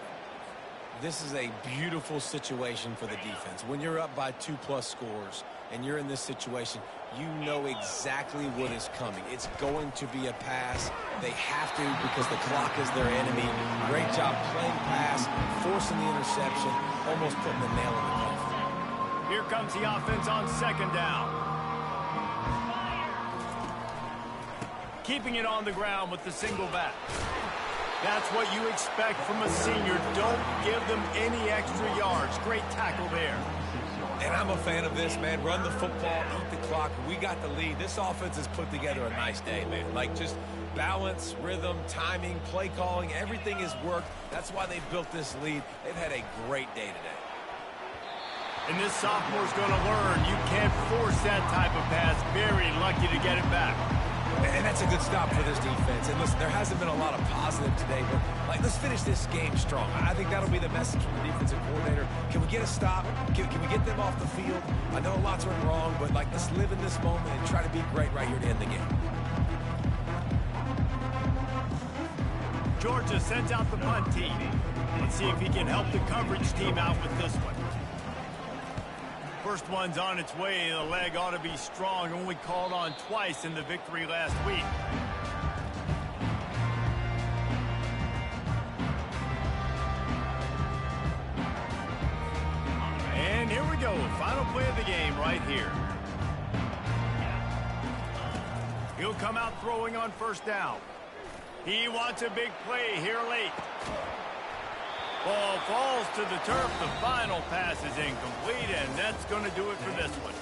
This is a beautiful situation for the defense. When you're up by 2+ scores and you're in this situation, you know exactly what is coming. It's going to be a pass. They have to because the clock is their enemy. Great job playing pass, forcing the interception, almost putting the nail in the coffin. Here comes the offense on second down. Keeping it on the ground with the single back. That's what you expect from a senior. Don't give them any extra yards. Great tackle there. And I'm a fan of this, man. Run the football, eat the clock. We got the lead. This offense has put together a nice day, man. Like just balance, rhythm, timing, play calling, everything has worked. That's why they've built this lead. They've had a great day today. And this sophomore's going to learn you can't force that type of pass. Very lucky to get it back. And that's a good stop for this defense. And listen, there hasn't been a lot of positive today, but like, let's finish this game strong. I think that'll be the message from the defensive coordinator. Can we get a stop? Can we get them off the field? I know a lot's went wrong, but like, let's live in this moment and try to be great right here to end the game. Georgia sends out the punt team. Let's see if he can help the coverage team out with this one. First one's on its way. The leg ought to be strong. Only called on twice in the victory last week. And here we go. Final play of the game right here. He'll come out throwing on first down. He wants a big play here late. Ball falls to the turf. The final pass is incomplete, and that's going to do it for this one.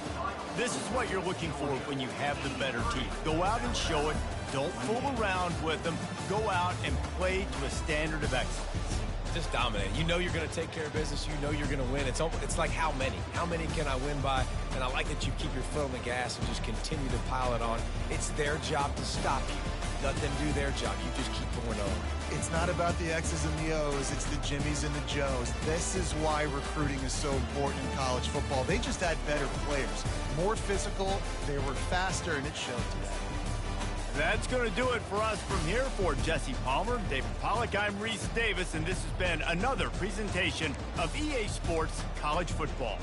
This is what you're looking for when you have the better team. Go out and show it. Don't fool around with them. Go out and play to a standard of excellence. Just dominate. You know you're going to take care of business. You know you're going to win. It's like how many? How many can I win by? And I like that you keep your foot on the gas and just continue to pile it on. It's their job to stop you. Let them do their job. You just keep going over. It's not about the X's and the O's. It's the Jimmies and the Joes. This is why recruiting is so important in college football. They just had better players. More physical. They were faster, and it showed today. That's going to do it for us from here. For Jesse Palmer, David Pollack, I'm Reese Davis, and this has been another presentation of EA Sports College Football.